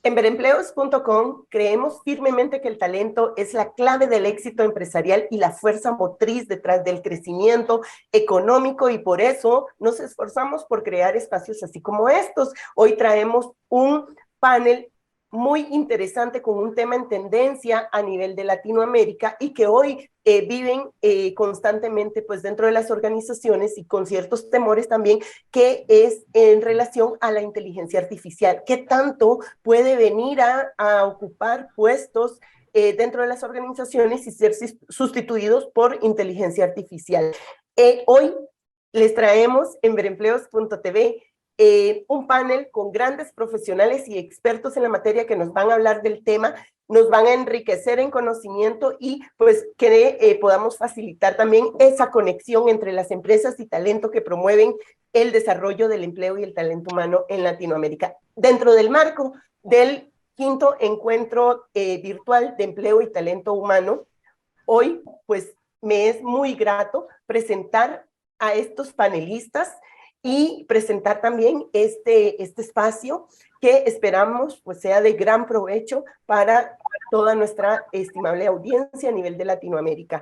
En verempleos.com creemos firmemente que el talento es la clave del éxito empresarial y la fuerza motriz detrás del crecimiento económico, y por eso nos esforzamos por crear espacios así como estos. Hoy traemos un panel muy interesante con un tema en tendencia a nivel de Latinoamérica y que hoy viven constantemente pues dentro de las organizaciones y con ciertos temores también, que es en relación a la inteligencia artificial. ¿Qué tanto puede venir a ocupar puestos dentro de las organizaciones y ser sustituidos por inteligencia artificial? Hoy les traemos en verempleos.tv un panel con grandes profesionales y expertos en la materia que nos van a hablar del tema, nos van a enriquecer en conocimiento y pues que podamos facilitar también esa conexión entre las empresas y talento que promueven el desarrollo del empleo y el talento humano en Latinoamérica. Dentro del marco del quinto encuentro virtual de empleo y talento humano, hoy pues me es muy grato presentar a estos panelistas y presentar también este espacio que esperamos pues sea de gran provecho para toda nuestra estimable audiencia a nivel de Latinoamérica.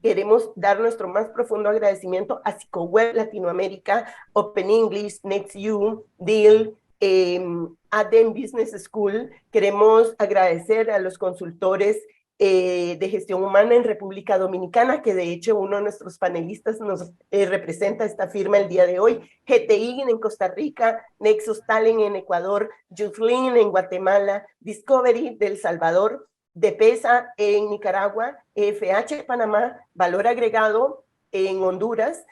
Queremos dar nuestro más profundo agradecimiento a PsicoWeb Latinoamérica, Open English, NextU, Deal, ADEM Business School. Queremos agradecer a los consultores de gestión humana en República Dominicana, que de hecho uno de nuestros panelistas nos representa esta firma el día de hoy, GTI en Costa Rica, Nexus Talent en Ecuador, Youthline en Guatemala, Discovery del Salvador, DPESA en Nicaragua, FH Panamá, Valor Agregado en Honduras,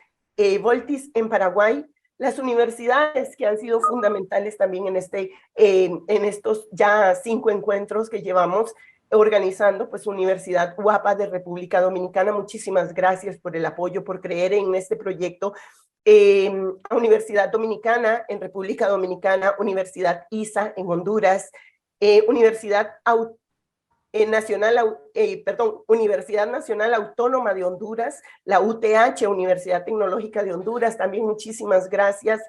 Voltis en Paraguay, las universidades que han sido fundamentales también en estos ya 5 encuentros que llevamos organizando, pues Universidad UAPA de República Dominicana, muchísimas gracias por el apoyo, por creer en este proyecto. Universidad Dominicana en República Dominicana, Universidad ISA en Honduras, Universidad Universidad Nacional Autónoma de Honduras, la UTH, Universidad Tecnológica de Honduras, también muchísimas gracias.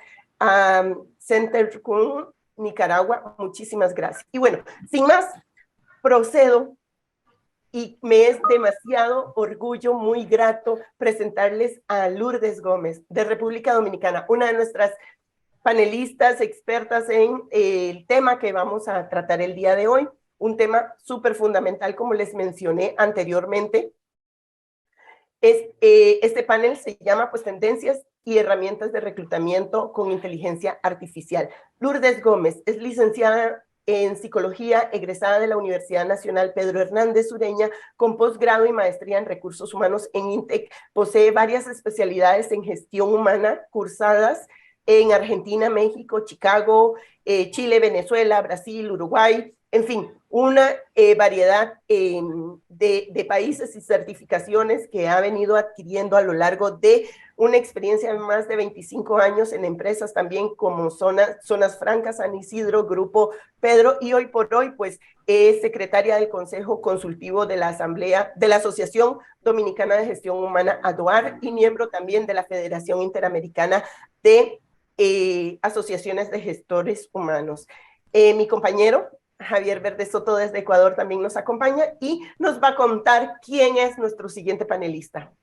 Center Kun, Nicaragua, muchísimas gracias. Y bueno, sin más, procedo y me es demasiado orgullo, muy grato presentarles a Lourdes Gómez de República Dominicana, una de nuestras panelistas expertas en el tema que vamos a tratar el día de hoy, un tema súper fundamental, como les mencioné anteriormente. Este panel se llama pues Tendencias y herramientas de reclutamiento con inteligencia artificial. Lourdes Gómez es licenciada en psicología, egresada de la Universidad Nacional Pedro Hernández Ureña, con posgrado y maestría en recursos humanos en INTEC. Posee varias especialidades en gestión humana cursadas en Argentina, México, Chicago, Chile, Venezuela, Brasil, Uruguay, en fin, una variedad de países y certificaciones que ha venido adquiriendo a lo largo de una experiencia de más de 25 años en empresas también como Zonas Francas, San Isidro, Grupo Pedro, y hoy por hoy pues es secretaria del Consejo Consultivo de la Asamblea de la Asociación Dominicana de Gestión Humana, ADOAR, y miembro también de la Federación Interamericana de Asociaciones de Gestores Humanos. Mi compañero Javier Verde Soto desde Ecuador también nos acompaña y nos va a contar quién es nuestro siguiente panelista.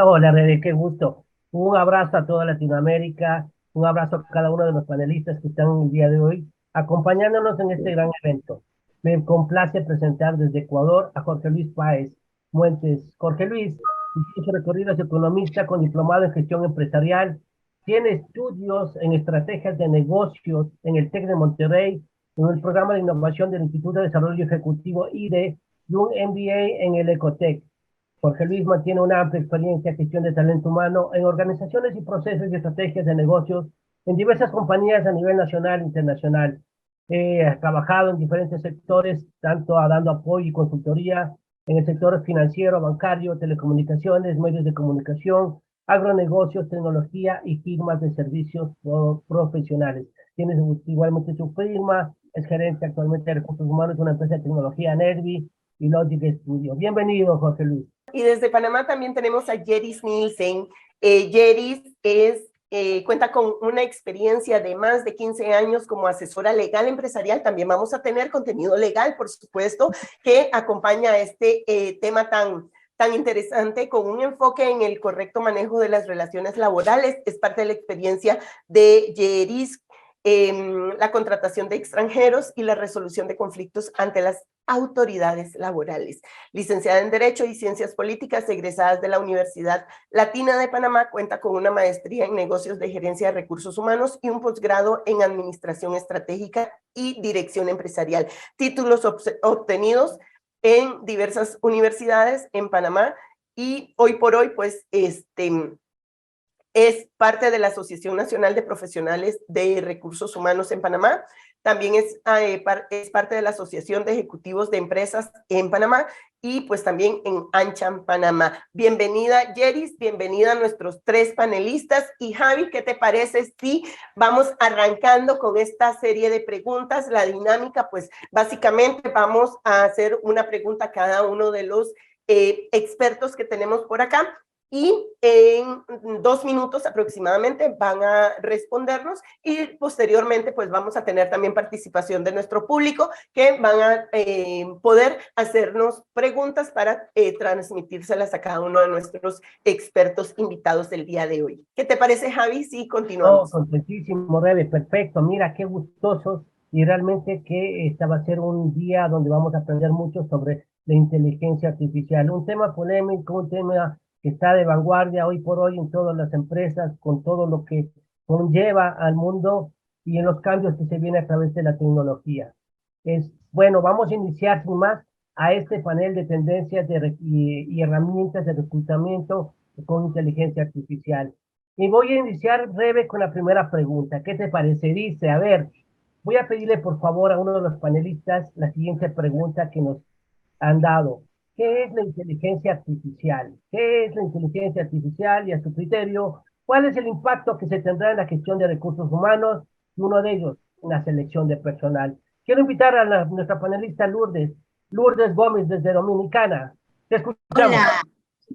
Hola, Rebe, qué gusto. Un abrazo a toda Latinoamérica, un abrazo a cada uno de los panelistas que están el día de hoy acompañándonos en este gran evento. Me complace presentar desde Ecuador a Jorge Luis Páez Muentes. Jorge Luis tiene su recorrido, es economista con diplomado en gestión empresarial, tiene estudios en estrategias de negocios en el TEC de Monterrey, en el programa de innovación del Instituto de Desarrollo Ejecutivo IDE y un MBA en el Ecotec. Jorge Luis mantiene una amplia experiencia en gestión de talento humano en organizaciones y procesos y estrategias de negocios en diversas compañías a nivel nacional e internacional. Ha trabajado en diferentes sectores, tanto dando apoyo y consultoría en el sector financiero, bancario, telecomunicaciones, medios de comunicación, agronegocios, tecnología y firmas de servicios profesionales. Tiene igualmente su firma, es gerente actualmente de recursos humanos de una empresa de tecnología, Nervi y Logic Studio. Bienvenido, Jorge Luis. Y desde Panamá también tenemos a Yeris Nielsen. Yeris es cuenta con una experiencia de más de 15 años como asesora legal empresarial. También vamos a tener contenido legal, por supuesto, que acompaña a este tema tan interesante, con un enfoque en el correcto manejo de las relaciones laborales. Es parte de la experiencia de Yeris, la contratación de extranjeros y la resolución de conflictos ante las autoridades laborales. Licenciada en Derecho y Ciencias Políticas, egresadas de la Universidad Latina de Panamá, cuenta con una maestría en negocios de gerencia de recursos humanos y un posgrado en administración estratégica y dirección empresarial. Títulos obtenidos en diversas universidades en Panamá, y hoy por hoy, pues, es parte de la Asociación Nacional de Profesionales de Recursos Humanos en Panamá. También es parte de la Asociación de Ejecutivos de Empresas en Panamá, y pues también en AmCham Panamá. Bienvenida, Yeris, bienvenida a nuestros 3 panelistas. Y Javi, ¿qué te parece si vamos arrancando con esta serie de preguntas? La dinámica, pues básicamente vamos a hacer una pregunta a cada uno de los expertos que tenemos por acá, y en 2 minutos aproximadamente van a respondernos, y posteriormente pues vamos a tener también participación de nuestro público, que van a poder hacernos preguntas para transmitírselas a cada uno de nuestros expertos invitados del día de hoy. ¿Qué te parece, Javi? Sí, Oh, continuamos. contentísimo, Rebe, perfecto. Mira, qué gustosos, y realmente que esta va a ser un día donde vamos a aprender mucho sobre la inteligencia artificial. Un tema polémico, un tema que está de vanguardia hoy por hoy en todas las empresas, con todo lo que conlleva al mundo y en los cambios que se vienen a través de la tecnología. Bueno, vamos a iniciar sin más a este panel de tendencias y herramientas de reclutamiento con inteligencia artificial. Y voy a iniciar, Rebe, con la primera pregunta. ¿Qué te parece? Dice, a ver, voy a pedirle por favor a uno de los panelistas la siguiente pregunta que nos han dado. ¿Qué es la inteligencia artificial? ¿Qué es la inteligencia artificial y a su criterio? ¿Cuál es el impacto que se tendrá en la gestión de recursos humanos? Y uno de ellos, la selección de personal. Quiero invitar a nuestra panelista Lourdes, Lourdes Gómez desde Dominicana. Te escuchamos. Hola,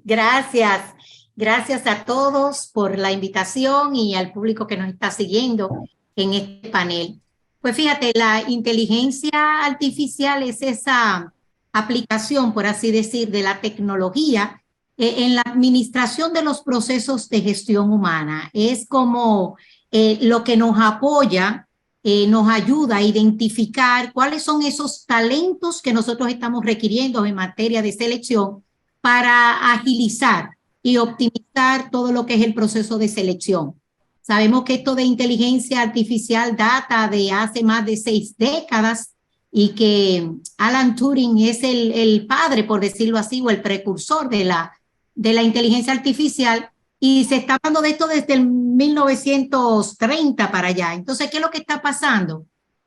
gracias. Gracias a todos por la invitación y al público que nos está siguiendo en este panel. Pues fíjate, la inteligencia artificial es esa aplicación, por así decir, de la tecnología en la administración de los procesos de gestión humana. Es como lo que nos apoya, nos ayuda a identificar cuáles son esos talentos que nosotros estamos requiriendo en materia de selección para agilizar y optimizar todo lo que es el proceso de selección. Sabemos que esto de inteligencia artificial data de hace más de 6 décadas, y que Alan Turing es el padre, por decirlo así, o el precursor de la inteligencia artificial, y se está hablando de esto desde el 1930 para allá. Entonces, ¿qué es lo que está pasando?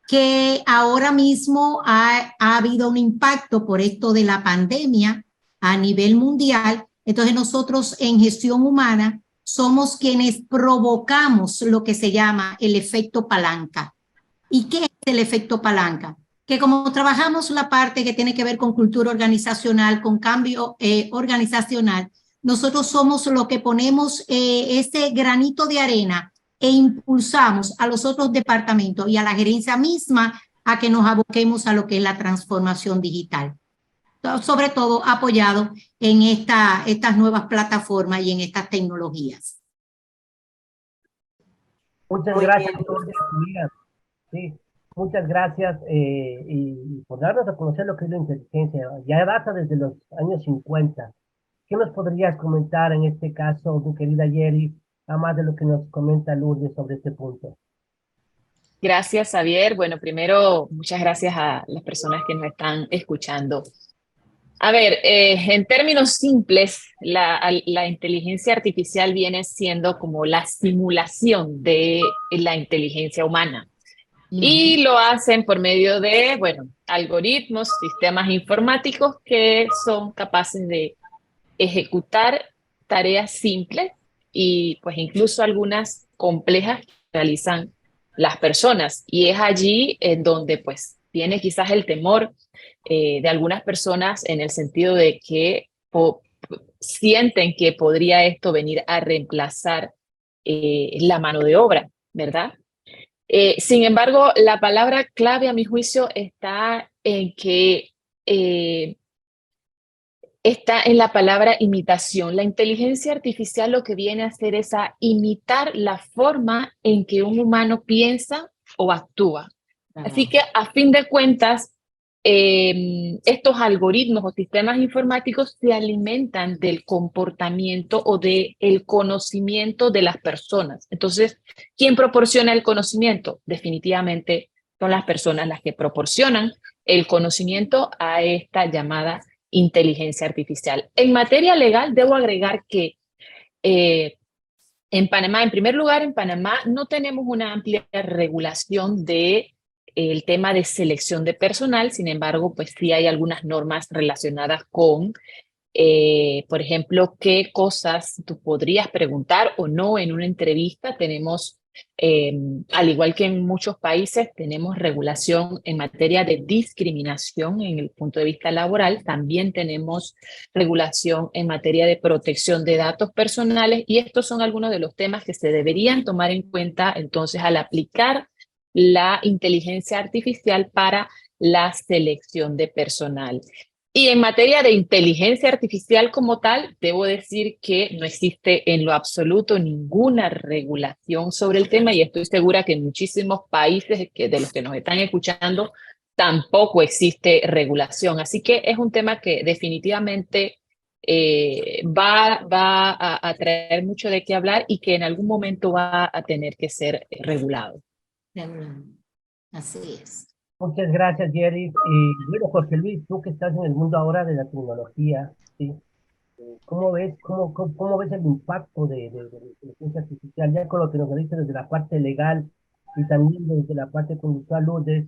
Que ahora mismo ha habido un impacto por esto de la pandemia a nivel mundial. Entonces nosotros en gestión humana somos quienes provocamos lo que se llama el efecto palanca. ¿Y qué es el efecto palanca? Que como trabajamos la parte que tiene que ver con cultura organizacional, con cambio organizacional, nosotros somos los que ponemos ese granito de arena e impulsamos a los otros departamentos y a la gerencia misma a que nos aboquemos a lo que es la transformación digital. Sobre todo apoyado en estas nuevas plataformas y en estas tecnologías. Muchas Muy gracias, bien. Lourdes. Sí, muchas gracias y por darnos a conocer lo que es la inteligencia. Ya data desde los años 50. ¿Qué nos podrías comentar en este caso, tu querida Yeri, además de lo que nos comenta Lourdes sobre este punto? Gracias, Javier. Bueno, primero, muchas gracias a las personas que nos están escuchando. A ver, en términos simples, la inteligencia artificial viene siendo como la simulación de la inteligencia humana. Y lo hacen por medio de, bueno, algoritmos, sistemas informáticos que son capaces de ejecutar tareas simples y pues incluso algunas complejas que realizan las personas. Y es allí en donde pues viene quizás el temor de algunas personas en el sentido de que sienten que podría esto venir a reemplazar la mano de obra, ¿verdad? Sin embargo, la palabra clave a mi juicio está en que está en la palabra imitación. La inteligencia artificial lo que viene a hacer es a imitar la forma en que un humano piensa o actúa. Así que a fin de cuentas, estos algoritmos o sistemas informáticos se alimentan del comportamiento o del conocimiento de las personas. Entonces, ¿quién proporciona el conocimiento? Definitivamente son las personas las que proporcionan el conocimiento a esta llamada inteligencia artificial. En materia legal, debo agregar que en Panamá, en primer lugar, en Panamá no tenemos una amplia regulación de el tema de selección de personal. Sin embargo, pues sí hay algunas normas relacionadas con, por ejemplo, qué cosas tú podrías preguntar o no en una entrevista. Tenemos, al igual que en muchos países, tenemos regulación en materia de discriminación en el punto de vista laboral. También tenemos regulación en materia de protección de datos personales, y estos son algunos de los temas que se deberían tomar en cuenta entonces al aplicar la inteligencia artificial para la selección de personal. Y en materia de inteligencia artificial como tal, debo decir que no existe en lo absoluto ninguna regulación sobre el tema, y estoy segura que en muchísimos países de los que nos están escuchando tampoco existe regulación. Así que es un tema que definitivamente va a traer mucho de qué hablar y que en algún momento va a tener que ser regulado. Así es. Muchas gracias, Jerry. Y bueno, Jorge Luis, tú que estás en el mundo ahora de la tecnología, ¿sí? ¿Cómo ves, cómo ves el impacto de la inteligencia artificial, ya con lo que nos dice desde la parte legal y también desde la parte conductual, Lourdes?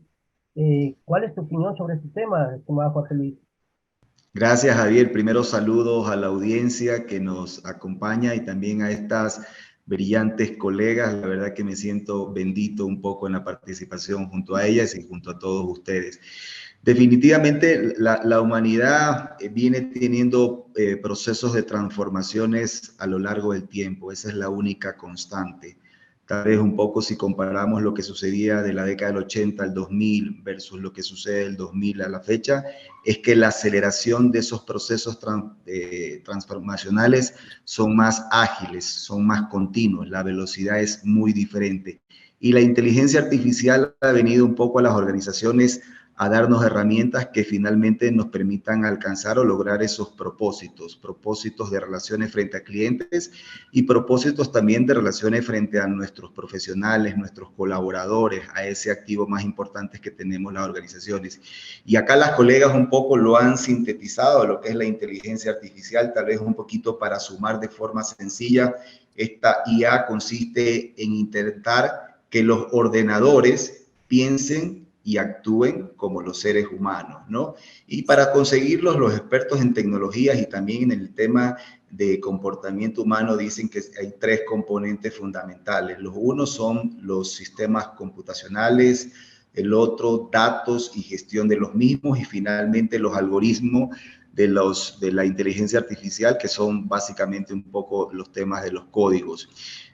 ¿Cuál es tu opinión sobre este tema, estimado Jorge Luis? Gracias, Javier. Primero saludos a la audiencia que nos acompaña y también a estas brillantes colegas. La verdad que me siento bendito un poco en la participación junto a ellas y junto a todos ustedes. Definitivamente la humanidad viene teniendo procesos de transformaciones a lo largo del tiempo. Esa es la única constante. Tal vez un poco si comparamos lo que sucedía de la década del 80 al 2000 versus lo que sucede del 2000 a la fecha, es que la aceleración de esos procesos transformacionales son más ágiles, son más continuos, la velocidad es muy diferente. Y la inteligencia artificial ha venido un poco a las organizaciones a darnos herramientas que finalmente nos permitan alcanzar o lograr esos propósitos de relaciones frente a clientes y propósitos también de relaciones frente a nuestros profesionales, nuestros colaboradores, a ese activo más importante que tenemos las organizaciones. Y acá las colegas un poco lo han sintetizado, lo que es la inteligencia artificial, tal vez un poquito para sumar de forma sencilla. Esta IA consiste en intentar que los ordenadores piensen y actúen como los seres humanos, ¿no? Y para conseguirlos, los expertos en tecnologías y también en el tema de comportamiento humano dicen que hay tres componentes fundamentales. Los unos son los sistemas computacionales, el otro datos y gestión de los mismos, y finalmente los algoritmos de la inteligencia artificial, que son básicamente un poco los temas de los códigos.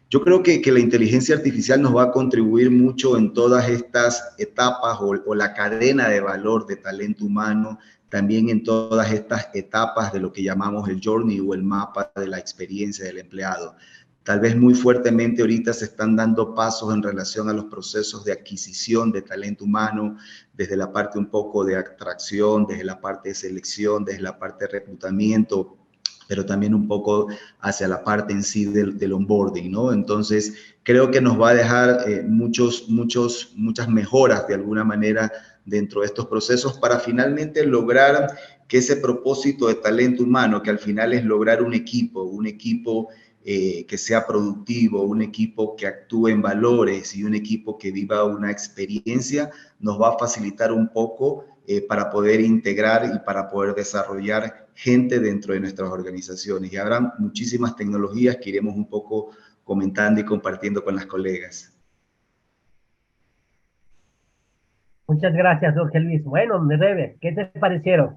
Yo creo que la inteligencia artificial nos va a contribuir mucho en todas estas etapas o la cadena de valor de talento humano, también en todas estas etapas de lo que llamamos el journey o el mapa de la experiencia del empleado. Tal vez muy fuertemente ahorita se están dando pasos en relación a los procesos de adquisición de talento humano, desde la parte un poco de atracción, desde la parte de selección, desde la parte de reclutamiento, pero también un poco hacia la parte en sí del onboarding, ¿no? Entonces, creo que nos va a dejar muchas mejoras de alguna manera dentro de estos procesos para finalmente lograr que ese propósito de talento humano, que al final es lograr un equipo que sea productivo, un equipo que actúe en valores y un equipo que viva una experiencia, nos va a facilitar un poco para poder integrar y para poder desarrollar gente dentro de nuestras organizaciones. Y habrá muchísimas tecnologías que iremos un poco comentando y compartiendo con las colegas. Muchas gracias, Jorge Luis. Bueno, Rebe, ¿qué te parecieron?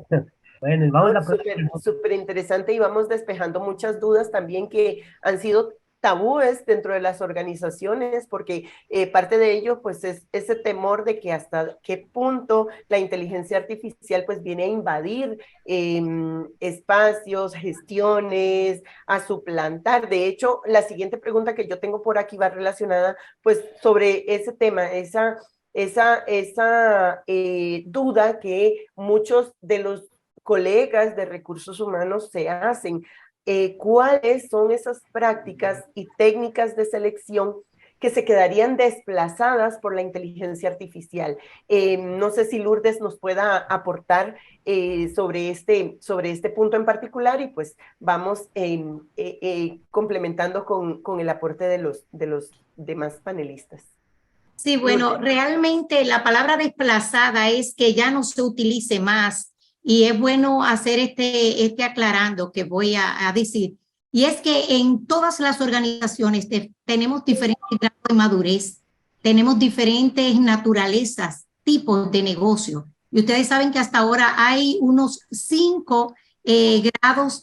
Bueno, y vamos a la Súper interesante, y vamos despejando muchas dudas también que han sido tabúes dentro de las organizaciones, porque parte de ello pues es ese temor de que hasta qué punto la inteligencia artificial pues viene a invadir espacios, gestiones, a suplantar. De hecho, la siguiente pregunta que yo tengo por aquí va relacionada pues sobre ese tema, esa duda que muchos de los colegas de recursos humanos se hacen. ¿Cuáles son esas prácticas y técnicas de selección que se quedarían desplazadas por la inteligencia artificial? No sé si Lourdes nos pueda aportar sobre este punto en particular y pues vamos complementando con el aporte de los demás panelistas. Sí, bueno, realmente la palabra desplazada es que ya no se utilice más y es bueno hacer este aclarando que voy a decir. Y es que en todas las organizaciones tenemos diferentes grados de madurez, tenemos diferentes naturalezas, tipos de negocio. Y ustedes saben que hasta ahora hay unos 5 grados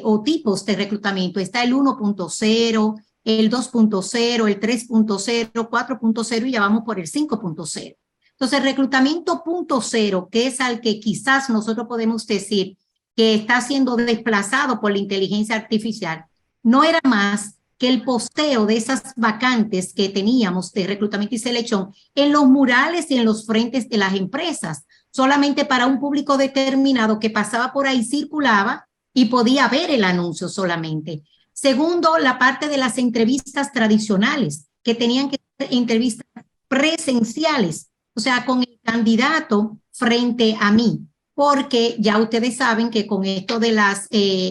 o tipos de reclutamiento. Está el 1.0, el 2.0, el 3.0, 4.0 y ya vamos por el 5.0. Entonces, reclutamiento 0.0, que es al que quizás nosotros podemos decir que está siendo desplazado por la inteligencia artificial, no era más que el posteo de esas vacantes que teníamos de reclutamiento y selección en los murales y en los frentes de las empresas, solamente para un público determinado que pasaba por ahí, circulaba y podía ver el anuncio solamente. Segundo, la parte de las entrevistas tradicionales, que tenían que ser entrevistas presenciales, o sea, con el candidato frente a mí, porque ya ustedes saben que con esto de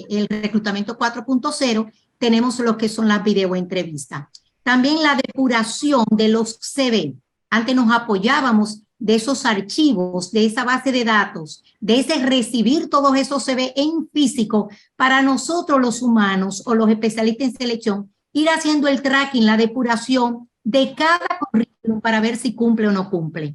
el reclutamiento 4.0 tenemos lo que son las videoentrevistas. También la depuración de los CV. Antes nos apoyábamos de esos archivos, de esa base de datos, de ese recibir todos esos CV en físico para nosotros los humanos o los especialistas en selección, ir haciendo el tracking, la depuración de cada currículum para ver si cumple o no cumple.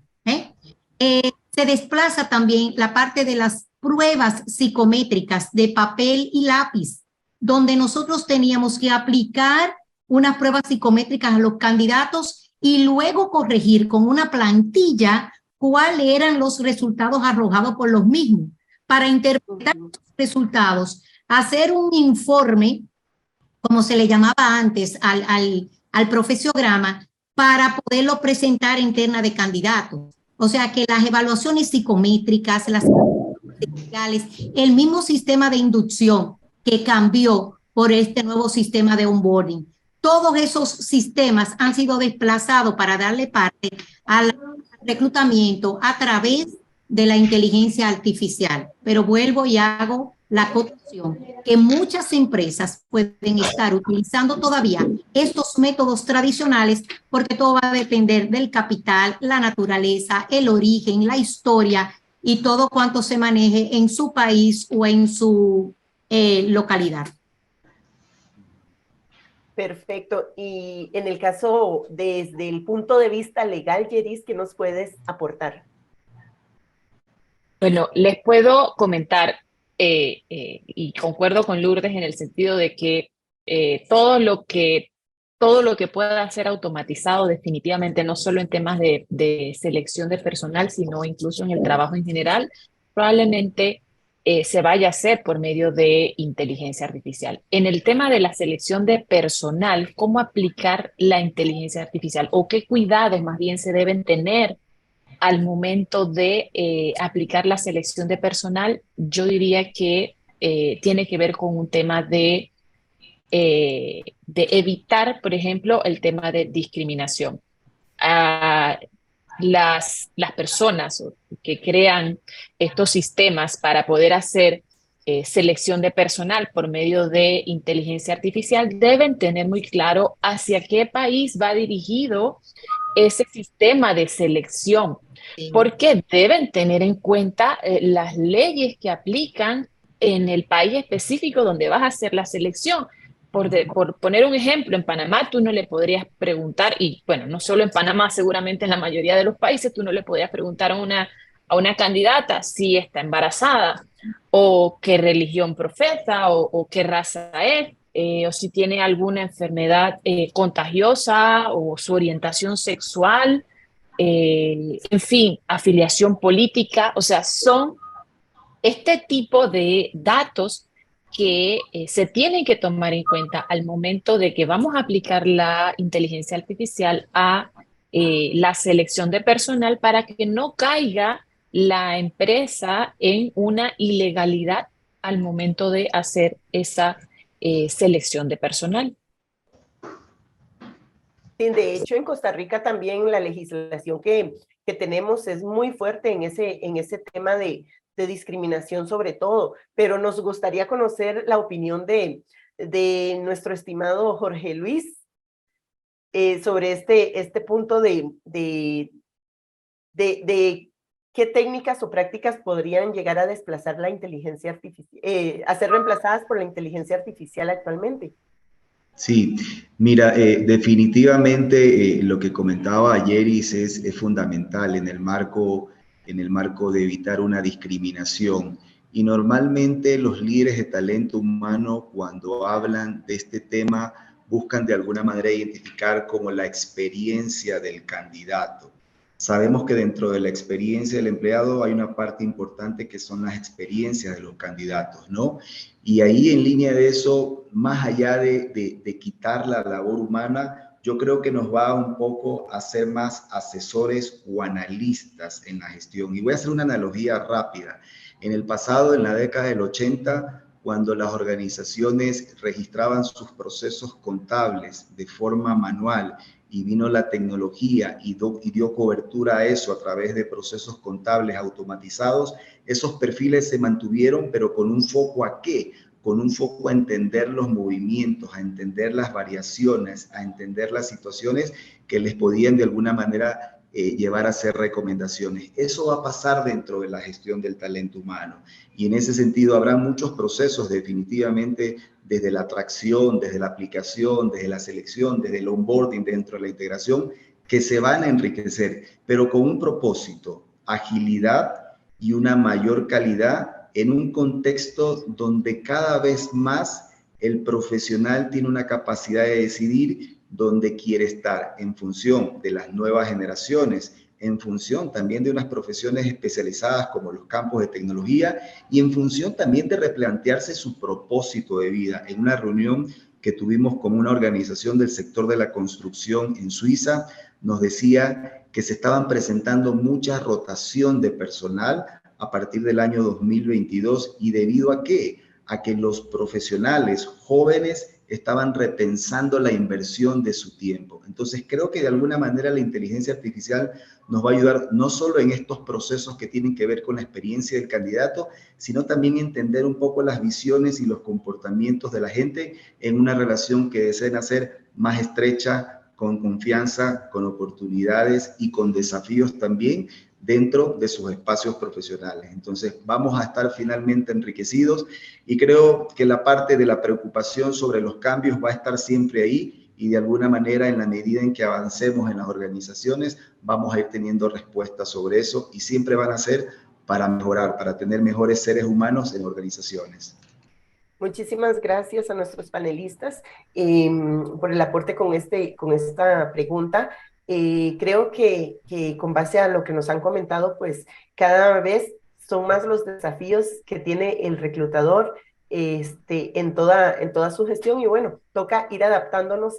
Se desplaza también la parte de las pruebas psicométricas de papel y lápiz, donde nosotros teníamos que aplicar unas pruebas psicométricas a los candidatos y luego corregir con una plantilla cuáles eran los resultados arrojados por los mismos, para interpretar los resultados, hacer un informe, como se le llamaba antes, al profesiograma, para poderlo presentar en terna de candidatos. O sea que las evaluaciones psicométricas, las legales, el mismo sistema de inducción que cambió por este nuevo sistema de onboarding, todos esos sistemas han sido desplazados para darle parte al reclutamiento a través de la inteligencia artificial. Pero vuelvo y hago la acotación que muchas empresas pueden estar utilizando todavía estos métodos tradicionales porque todo va a depender del capital, la naturaleza, el origen, la historia y todo cuanto se maneje en su país o en su localidad. Perfecto. Y en el caso, desde el punto de vista legal, Yeris, ¿qué nos puedes aportar? Bueno, les puedo comentar, y concuerdo con Lourdes en el sentido de que todo lo que pueda ser automatizado definitivamente, no solo en temas de selección de personal, sino incluso en el trabajo en general, probablemente se vaya a hacer por medio de inteligencia artificial. En el tema de la selección de personal, ¿cómo aplicar la inteligencia artificial o qué cuidados más bien se deben tener al momento de aplicar la selección de personal? Yo diría que tiene que ver con un tema de evitar, por ejemplo, el tema de discriminación. Las personas que crean estos sistemas para poder hacer selección de personal por medio de inteligencia artificial deben tener muy claro hacia qué país va dirigido ese sistema de selección, porque deben tener en cuenta las leyes que aplican en el país específico donde vas a hacer la selección. Por poner un ejemplo, en Panamá tú no le podrías preguntar, y bueno, no solo en Panamá, seguramente en la mayoría de los países, tú no le podrías preguntar a una candidata si está embarazada, o qué religión profesa, o qué raza es, o si tiene alguna enfermedad contagiosa o su orientación sexual, en fin, afiliación política. O sea, son este tipo de datos que se tienen que tomar en cuenta al momento de que vamos a aplicar la inteligencia artificial a la selección de personal para que no caiga la empresa en una ilegalidad al momento de hacer esa selección de personal. Sí, de hecho, en Costa Rica también la legislación que tenemos es muy fuerte en ese tema de discriminación sobre todo, pero nos gustaría conocer la opinión de nuestro estimado Jorge Luis sobre este punto de qué técnicas o prácticas podrían llegar a desplazar la inteligencia artificial, a ser reemplazadas por la inteligencia artificial actualmente. Sí, mira, definitivamente lo que comentaba Yeris es fundamental en el marco de evitar una discriminación. Y normalmente los líderes de talento humano, cuando hablan de este tema, buscan de alguna manera identificar como la experiencia del candidato. Sabemos que dentro de la experiencia del empleado hay una parte importante que son las experiencias de los candidatos, ¿no? Y ahí en línea de eso, más allá de quitar la labor humana, yo creo que nos va un poco a ser más asesores o analistas en la gestión. Y voy a hacer una analogía rápida. En el pasado, en la década del 80, cuando las organizaciones registraban sus procesos contables de forma manual y vino la tecnología y dio cobertura a eso a través de procesos contables automatizados, esos perfiles se mantuvieron, pero con un foco ¿a qué? Con un foco a entender los movimientos, a entender las variaciones, a entender las situaciones que les podían de alguna manera llevar a hacer recomendaciones. Eso va a pasar dentro de la gestión del talento humano. Y en ese sentido habrá muchos procesos definitivamente desde la atracción, desde la aplicación, desde la selección, desde el onboarding dentro de la integración, que se van a enriquecer, pero con un propósito, agilidad y una mayor calidad en un contexto donde cada vez más el profesional tiene una capacidad de decidir dónde quiere estar en función de las nuevas generaciones, en función también de unas profesiones especializadas como los campos de tecnología y en función también de replantearse su propósito de vida. En una reunión que tuvimos con una organización del sector de la construcción en Suiza, nos decía que se estaban presentando mucha rotación de personal a partir del año 2022 y debido a qué? A que los profesionales jóvenes estaban repensando la inversión de su tiempo. Entonces creo que de alguna manera la inteligencia artificial nos va a ayudar no solo en estos procesos que tienen que ver con la experiencia del candidato, sino también entender un poco las visiones y los comportamientos de la gente en una relación que deseen hacer más estrecha, con confianza, con oportunidades y con desafíos también dentro de sus espacios profesionales. Entonces, vamos a estar finalmente enriquecidos y creo que la parte de la preocupación sobre los cambios va a estar siempre ahí y de alguna manera en la medida en que avancemos en las organizaciones vamos a ir teniendo respuestas sobre eso y siempre van a ser para mejorar, para tener mejores seres humanos en organizaciones. Muchísimas gracias a nuestros panelistas por el aporte con esta pregunta. Creo que con base a lo que nos han comentado, pues cada vez son más los desafíos que tiene el reclutador en toda su gestión y bueno, toca ir adaptándonos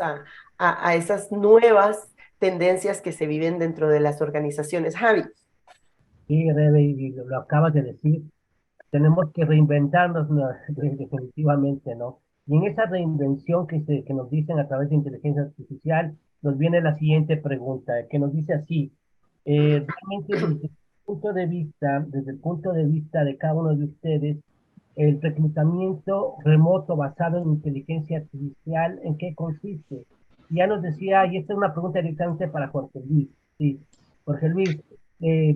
a esas nuevas tendencias que se viven dentro de las organizaciones. Javi. Sí, Rebe, y lo acabas de decir, tenemos que reinventarnos, ¿no? Definitivamente, ¿no? Y en esa reinvención que nos dicen a través de inteligencia artificial, nos viene la siguiente pregunta, que nos dice así, realmente desde el punto de vista de cada uno de ustedes, el reclutamiento remoto basado en inteligencia artificial, ¿en qué consiste? Ya nos decía, y esta es una pregunta directamente para Jorge Luis, sí, Jorge Luis,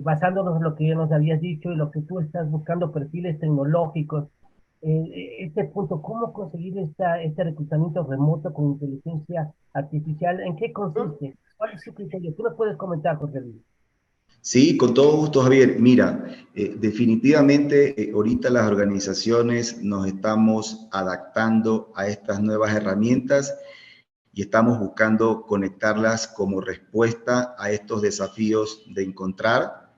basándonos en lo que ya nos habías dicho y lo que tú estás buscando, perfiles tecnológicos, este punto, ¿cómo conseguir este reclutamiento remoto con inteligencia artificial? ¿En qué consiste? ¿Cuál es su criterio? Tú nos puedes comentar, Jorge Luis. Sí, con todo gusto, Javier. Mira, Definitivamente, ahorita las organizaciones nos estamos adaptando a estas nuevas herramientas y estamos buscando conectarlas como respuesta a estos desafíos de encontrar,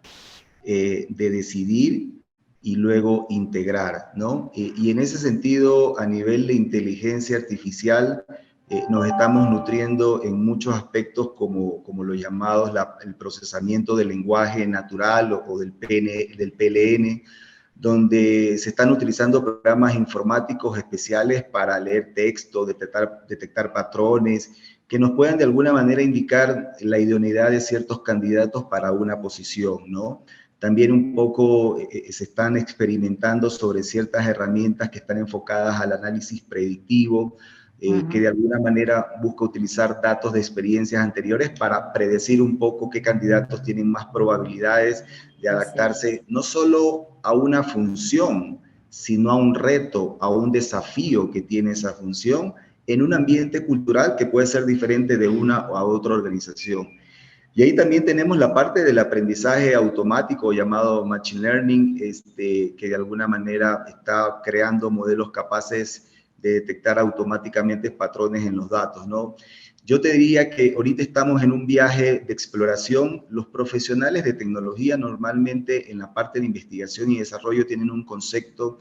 de decidir y luego integrar, ¿no? Y en ese sentido, a nivel de inteligencia artificial, nos estamos nutriendo en muchos aspectos como los llamados el procesamiento del lenguaje natural o del PLN, donde se están utilizando programas informáticos especiales para leer texto, detectar patrones, que nos puedan de alguna manera indicar la idoneidad de ciertos candidatos para una posición, ¿no? También un poco se están experimentando sobre ciertas herramientas que están enfocadas al análisis predictivo, que de alguna manera busca utilizar datos de experiencias anteriores para predecir un poco qué candidatos tienen más probabilidades de adaptarse no solo a una función, sino a un reto, a un desafío que tiene esa función en un ambiente cultural que puede ser diferente de una o a otra organización. Y ahí también tenemos la parte del aprendizaje automático llamado Machine Learning, que de alguna manera está creando modelos capaces de detectar automáticamente patrones en los datos, ¿no? Yo te diría que ahorita estamos en un viaje de exploración. Los profesionales de tecnología normalmente en la parte de investigación y desarrollo tienen un concepto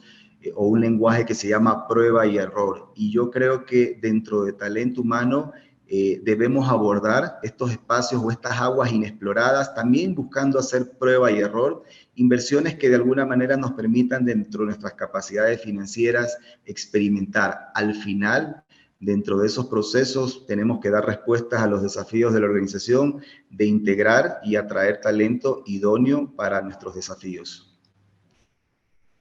o un lenguaje que se llama prueba y error. Y yo creo que dentro de talento humano debemos abordar estos espacios o estas aguas inexploradas, también buscando hacer prueba y error, inversiones que de alguna manera nos permitan dentro de nuestras capacidades financieras experimentar. Al final, dentro de esos procesos, tenemos que dar respuestas a los desafíos de la organización de integrar y atraer talento idóneo para nuestros desafíos.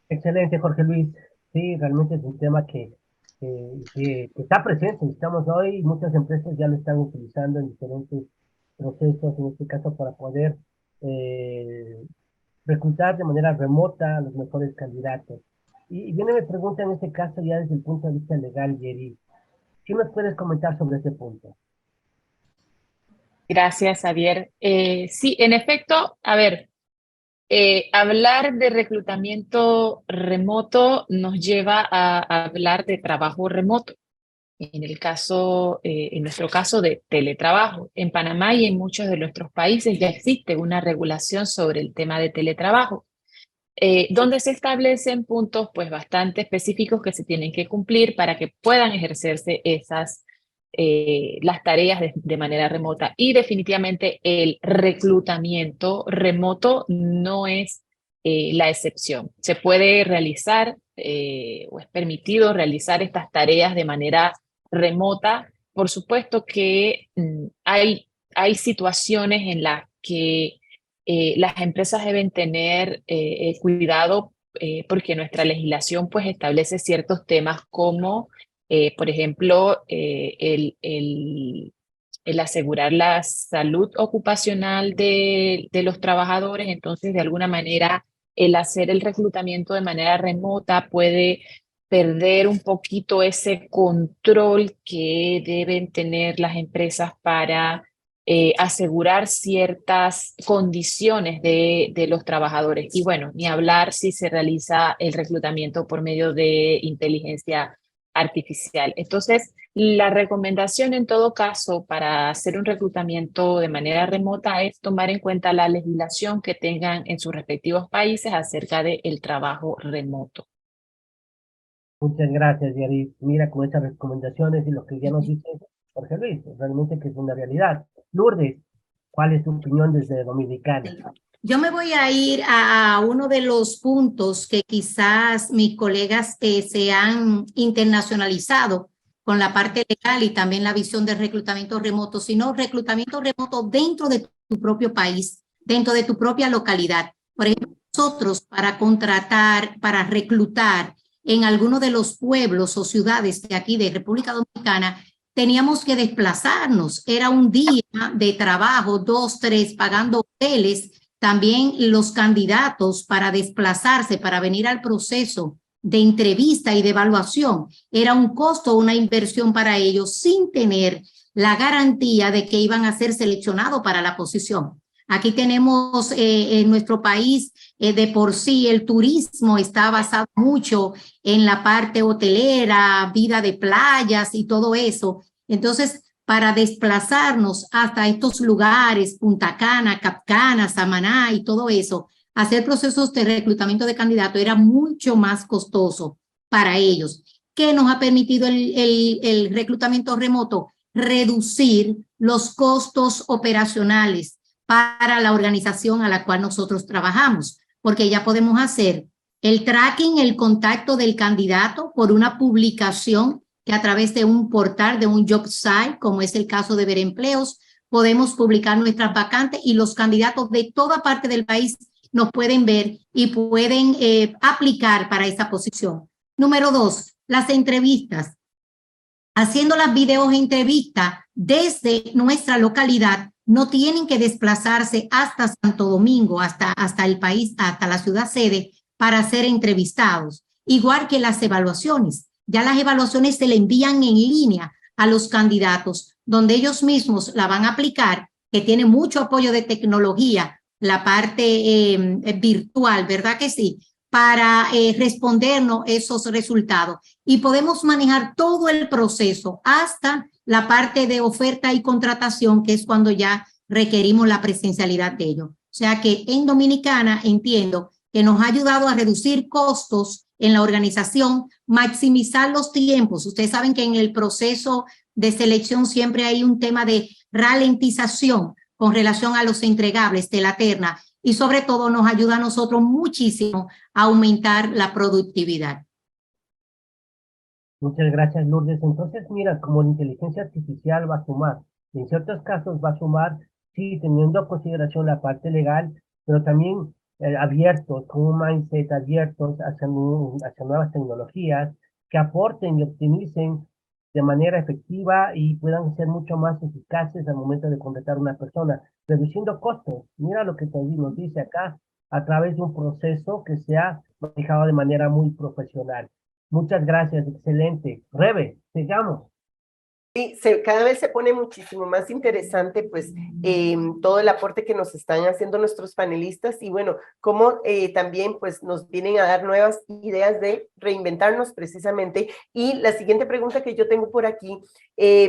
Excelente, Jorge Luis. Sí, realmente es un tema que está presente. Estamos hoy, muchas empresas ya lo están utilizando en diferentes procesos, en este caso para poder reclutar de manera remota a los mejores candidatos. Y viene mi pregunta en este caso ya desde el punto de vista legal, Yeri. ¿Qué nos puedes comentar sobre este punto? Gracias, Javier. Sí, en efecto, a ver, hablar de reclutamiento remoto nos lleva a hablar de trabajo remoto. En nuestro caso de teletrabajo. En Panamá y en muchos de nuestros países ya existe una regulación sobre el tema de teletrabajo, donde se establecen puntos pues bastante específicos que se tienen que cumplir para que puedan ejercerse las tareas de manera remota. Y definitivamente el reclutamiento remoto no es la excepción. Se puede realizar o es permitido realizar estas tareas de manera remota. Por supuesto que hay situaciones en las que las empresas deben tener cuidado porque nuestra legislación pues establece ciertos temas como, por ejemplo, el asegurar la salud ocupacional de los trabajadores. Entonces, de alguna manera, el hacer el reclutamiento de manera remota puede perder un poquito ese control que deben tener las empresas para asegurar ciertas condiciones de los trabajadores. Y bueno, ni hablar si se realiza el reclutamiento por medio de inteligencia artificial. Entonces, la recomendación en todo caso para hacer un reclutamiento de manera remota es tomar en cuenta la legislación que tengan en sus respectivos países acerca del trabajo remoto. Muchas gracias, Yari. Mira, con estas recomendaciones y lo que ya nos dice Jorge Luis, realmente que es una realidad. Lourdes, ¿cuál es tu opinión desde Dominicana? Yo me voy a ir a uno de los puntos que quizás mis colegas se han internacionalizado con la parte legal y también la visión del reclutamiento remoto, sino reclutamiento remoto dentro de tu propio país, dentro de tu propia localidad. Por ejemplo, nosotros para contratar, para reclutar en alguno de los pueblos o ciudades de aquí de República Dominicana, teníamos que desplazarnos. Era un día de trabajo, 2, 3, pagando hoteles. También los candidatos para desplazarse, para venir al proceso de entrevista y de evaluación, era un costo, una inversión para ellos sin tener la garantía de que iban a ser seleccionados para la posición. Aquí tenemos en nuestro país, de por sí, el turismo está basado mucho en la parte hotelera, vida de playas y todo eso. Entonces, para desplazarnos hasta estos lugares, Punta Cana, Capcana, Samaná y todo eso, hacer procesos de reclutamiento de candidatos era mucho más costoso para ellos. ¿Qué nos ha permitido el reclutamiento remoto? Reducir los costos operacionales para la organización a la cual nosotros trabajamos, porque ya podemos hacer el tracking, el contacto del candidato por una publicación que a través de un portal, de un job site, como es el caso de Ver Empleos, podemos publicar nuestras vacantes y los candidatos de toda parte del país nos pueden ver y pueden aplicar para esa posición. Número 2, las entrevistas. Haciendo las videos entrevistas desde nuestra localidad, no tienen que desplazarse hasta Santo Domingo, hasta el país, hasta la ciudad sede, para ser entrevistados. Igual que las evaluaciones. Ya las evaluaciones se le envían en línea a los candidatos, donde ellos mismos la van a aplicar, que tiene mucho apoyo de tecnología, la parte virtual, ¿verdad que sí? Para respondernos esos resultados. Y podemos manejar todo el proceso hasta la parte de oferta y contratación, que es cuando ya requerimos la presencialidad de ellos. O sea que en Dominicana entiendo que nos ha ayudado a reducir costos en la organización, maximizar los tiempos. Ustedes saben que en el proceso de selección siempre hay un tema de ralentización con relación a los entregables de la terna y sobre todo nos ayuda a nosotros muchísimo a aumentar la productividad. Muchas gracias, Lourdes. Entonces, mira, como la inteligencia artificial va a sumar, en ciertos casos va a sumar, sí, teniendo en consideración la parte legal, pero también abiertos, con un mindset abiertos hacia nuevas tecnologías que aporten y optimicen de manera efectiva y puedan ser mucho más eficaces al momento de contratar a una persona, reduciendo costos. Mira lo que nos dice acá, a través de un proceso que se ha manejado de manera muy profesional. Muchas gracias, excelente. Rebe, sigamos. Sí, cada vez se pone muchísimo más interesante pues todo el aporte que nos están haciendo nuestros panelistas y bueno, como también pues nos vienen a dar nuevas ideas de reinventarnos precisamente. Y la siguiente pregunta que yo tengo por aquí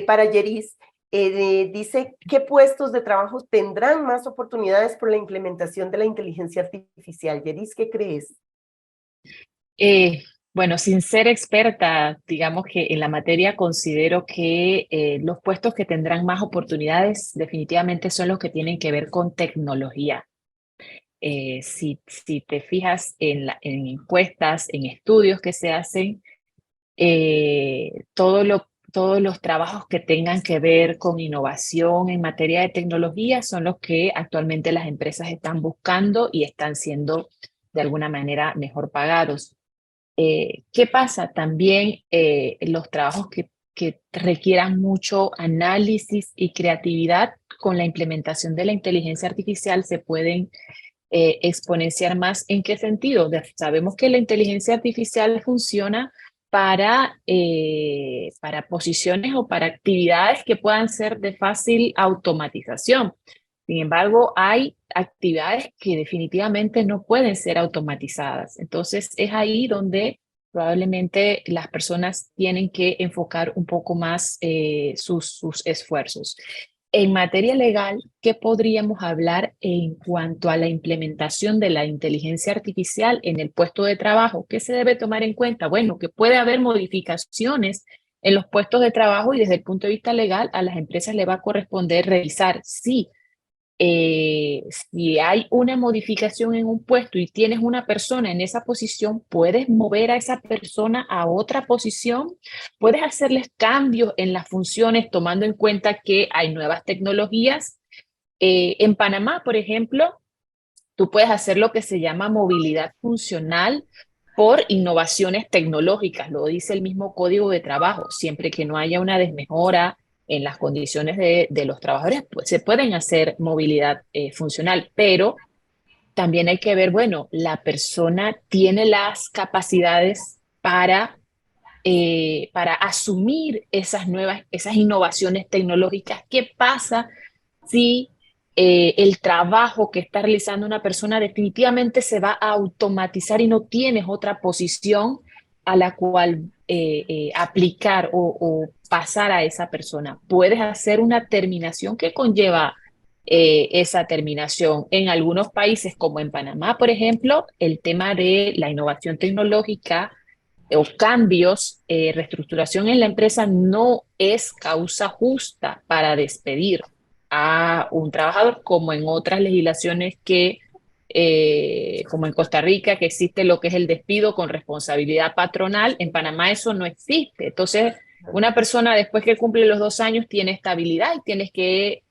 para Yeris, dice, ¿qué puestos de trabajo tendrán más oportunidades por la implementación de la inteligencia artificial? Yeris, ¿qué crees? Bueno, sin ser experta, digamos que en la materia considero que los puestos que tendrán más oportunidades definitivamente son los que tienen que ver con tecnología. Si te fijas en encuestas, en estudios que se hacen, todos los trabajos que tengan que ver con innovación en materia de tecnología son los que actualmente las empresas están buscando y están siendo de alguna manera mejor pagados. ¿Qué pasa? También los trabajos que requieran mucho análisis y creatividad con la implementación de la inteligencia artificial se pueden exponenciar más. ¿En qué sentido? Sabemos que la inteligencia artificial funciona para posiciones o para actividades que puedan ser de fácil automatización. Sin embargo, hay actividades que definitivamente no pueden ser automatizadas. Entonces, es ahí donde probablemente las personas tienen que enfocar un poco más sus esfuerzos. En materia legal, ¿qué podríamos hablar en cuanto a la implementación de la inteligencia artificial en el puesto de trabajo? ¿Qué se debe tomar en cuenta? Bueno, que puede haber modificaciones en los puestos de trabajo y desde el punto de vista legal a las empresas le va a corresponder revisar si hay una modificación en un puesto y tienes una persona en esa posición, puedes mover a esa persona a otra posición, puedes hacerles cambios en las funciones tomando en cuenta que hay nuevas tecnologías. En Panamá, por ejemplo, tú puedes hacer lo que se llama movilidad funcional por innovaciones tecnológicas, lo dice el mismo Código de Trabajo, siempre que no haya una desmejora en las condiciones de los trabajadores, pues se pueden hacer movilidad funcional, pero también hay que ver, bueno, la persona tiene las capacidades para asumir esas innovaciones tecnológicas. ¿Qué pasa si el trabajo que está realizando una persona definitivamente se va a automatizar y no tienes otra posición a la cual aplicar o pasar a esa persona. Puedes hacer una terminación que conlleva esa terminación. En algunos países, como en Panamá, por ejemplo, el tema de la innovación tecnológica o cambios, reestructuración en la empresa no es causa justa para despedir a un trabajador, como en otras legislaciones como en Costa Rica, que existe lo que es el despido con responsabilidad patronal. En Panamá eso no existe. Entonces, una persona después que cumple los 2 años tiene estabilidad y tienes que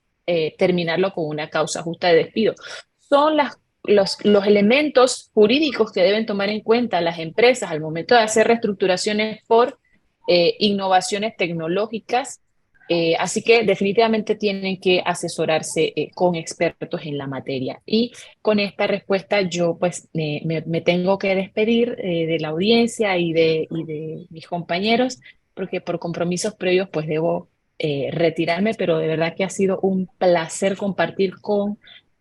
terminarlo con una causa justa de despido. Son los elementos jurídicos que deben tomar en cuenta las empresas al momento de hacer reestructuraciones por innovaciones tecnológicas. Así que definitivamente tienen que asesorarse con expertos en la materia. Y con esta respuesta yo pues me tengo que despedir de la audiencia y de mis compañeros, porque por compromisos previos pues debo retirarme, pero de verdad que ha sido un placer compartir con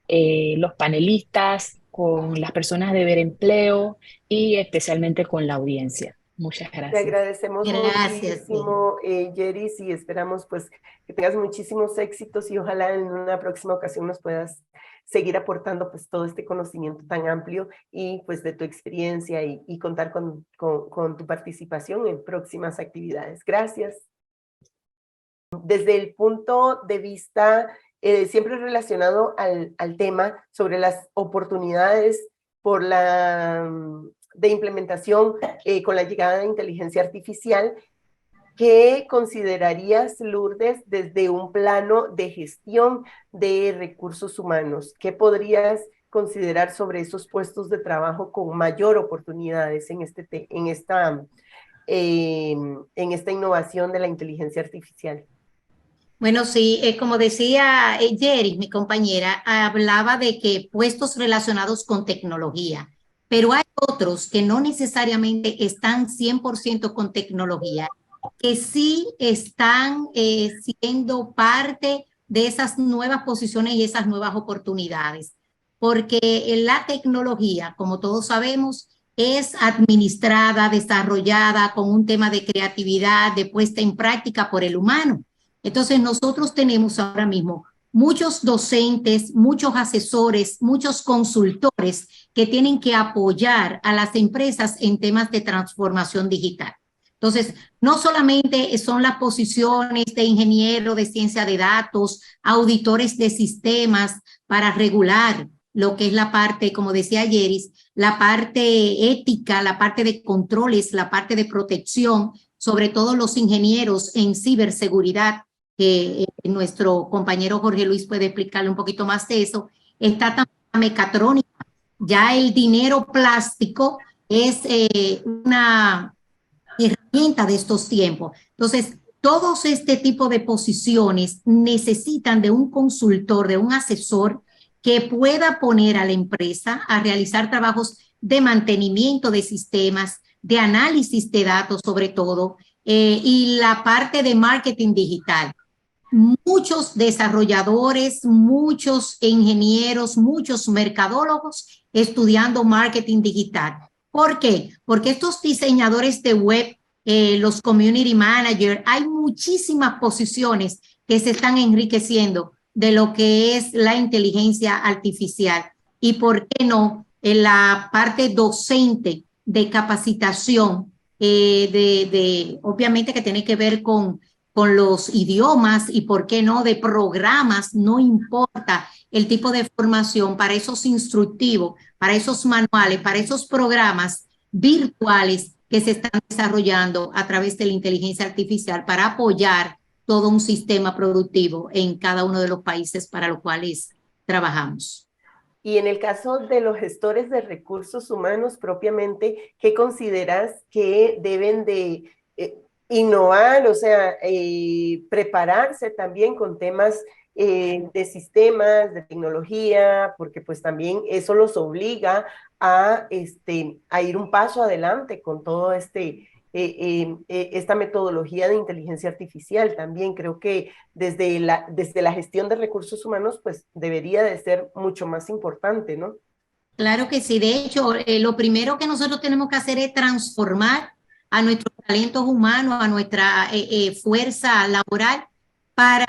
los panelistas, con las personas de Ver Empleo y especialmente con la audiencia. Muchas Te gracias. agradecemos Gracias. muchísimo, Yeris, y esperamos pues que tengas muchísimos éxitos y ojalá en una próxima ocasión nos puedas seguir aportando pues todo este conocimiento tan amplio y pues de tu experiencia y contar con tu participación en próximas actividades. Gracias. Desde el punto de vista siempre relacionado al tema sobre las oportunidades por de implementación con la llegada de inteligencia artificial, ¿qué considerarías, Lourdes, desde un plano de gestión de recursos humanos? ¿Qué podrías considerar sobre esos puestos de trabajo con mayor oportunidades en esta innovación de la inteligencia artificial? Bueno, sí, como decía Jerry, mi compañera, hablaba de que puestos relacionados con tecnología, pero hay otros que no necesariamente están 100% con tecnología, que sí están siendo parte de esas nuevas posiciones y esas nuevas oportunidades, porque la tecnología, como todos sabemos, es administrada, desarrollada con un tema de creatividad, de puesta en práctica por el humano. Entonces, nosotros tenemos ahora mismo muchos docentes, muchos asesores, muchos consultores que tienen que apoyar a las empresas en temas de transformación digital. Entonces, no solamente son las posiciones de ingeniero de ciencia de datos, auditores de sistemas para regular lo que es la parte, como decía Yeris, la parte ética, la parte de controles, la parte de protección, sobre todo los ingenieros en ciberseguridad, que nuestro compañero Jorge Luis puede explicarle un poquito más de eso. Está también la mecatrónica. Ya el dinero plástico es una herramienta de estos tiempos. Entonces, todos este tipo de posiciones necesitan de un consultor, de un asesor que pueda poner a la empresa a realizar trabajos de mantenimiento de sistemas, de análisis de datos sobre todo, y la parte de marketing digital. Muchos desarrolladores, muchos ingenieros, muchos mercadólogos estudiando marketing digital. ¿Por qué? Porque estos diseñadores de web, los community managers, hay muchísimas posiciones que se están enriqueciendo de lo que es la inteligencia artificial. Y por qué no, en la parte docente de capacitación, obviamente que tiene que ver con los idiomas y, ¿por qué no?, de programas, no importa el tipo de formación, para esos instructivos, para esos manuales, para esos programas virtuales que se están desarrollando a través de la inteligencia artificial para apoyar todo un sistema productivo en cada uno de los países para los cuales trabajamos. Y en el caso de los gestores de recursos humanos propiamente, ¿qué consideras que deben de innovar, o sea, prepararse también con temas de sistemas, de tecnología, porque pues también eso los obliga a ir un paso adelante con todo esta metodología de inteligencia artificial también. Creo que desde la gestión de recursos humanos, pues debería de ser mucho más importante, ¿no? Claro que sí. De hecho, lo primero que nosotros tenemos que hacer es transformar a nuestros talentos humanos, a nuestra fuerza laboral para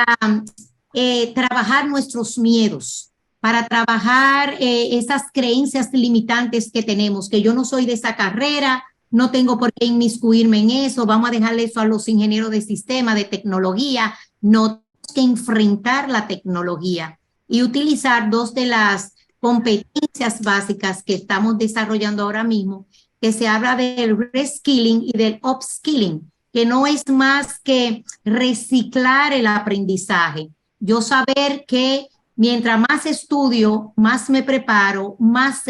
trabajar nuestros miedos, para trabajar esas creencias limitantes que tenemos, que yo no soy de esa carrera, no tengo por qué inmiscuirme en eso, vamos a dejarle eso a los ingenieros de sistema, de tecnología. No tenemos que enfrentar la tecnología y utilizar dos de las competencias básicas que estamos desarrollando ahora mismo, que se habla del reskilling y del upskilling, que no es más que reciclar el aprendizaje. Yo saber que mientras más estudio, más me preparo, más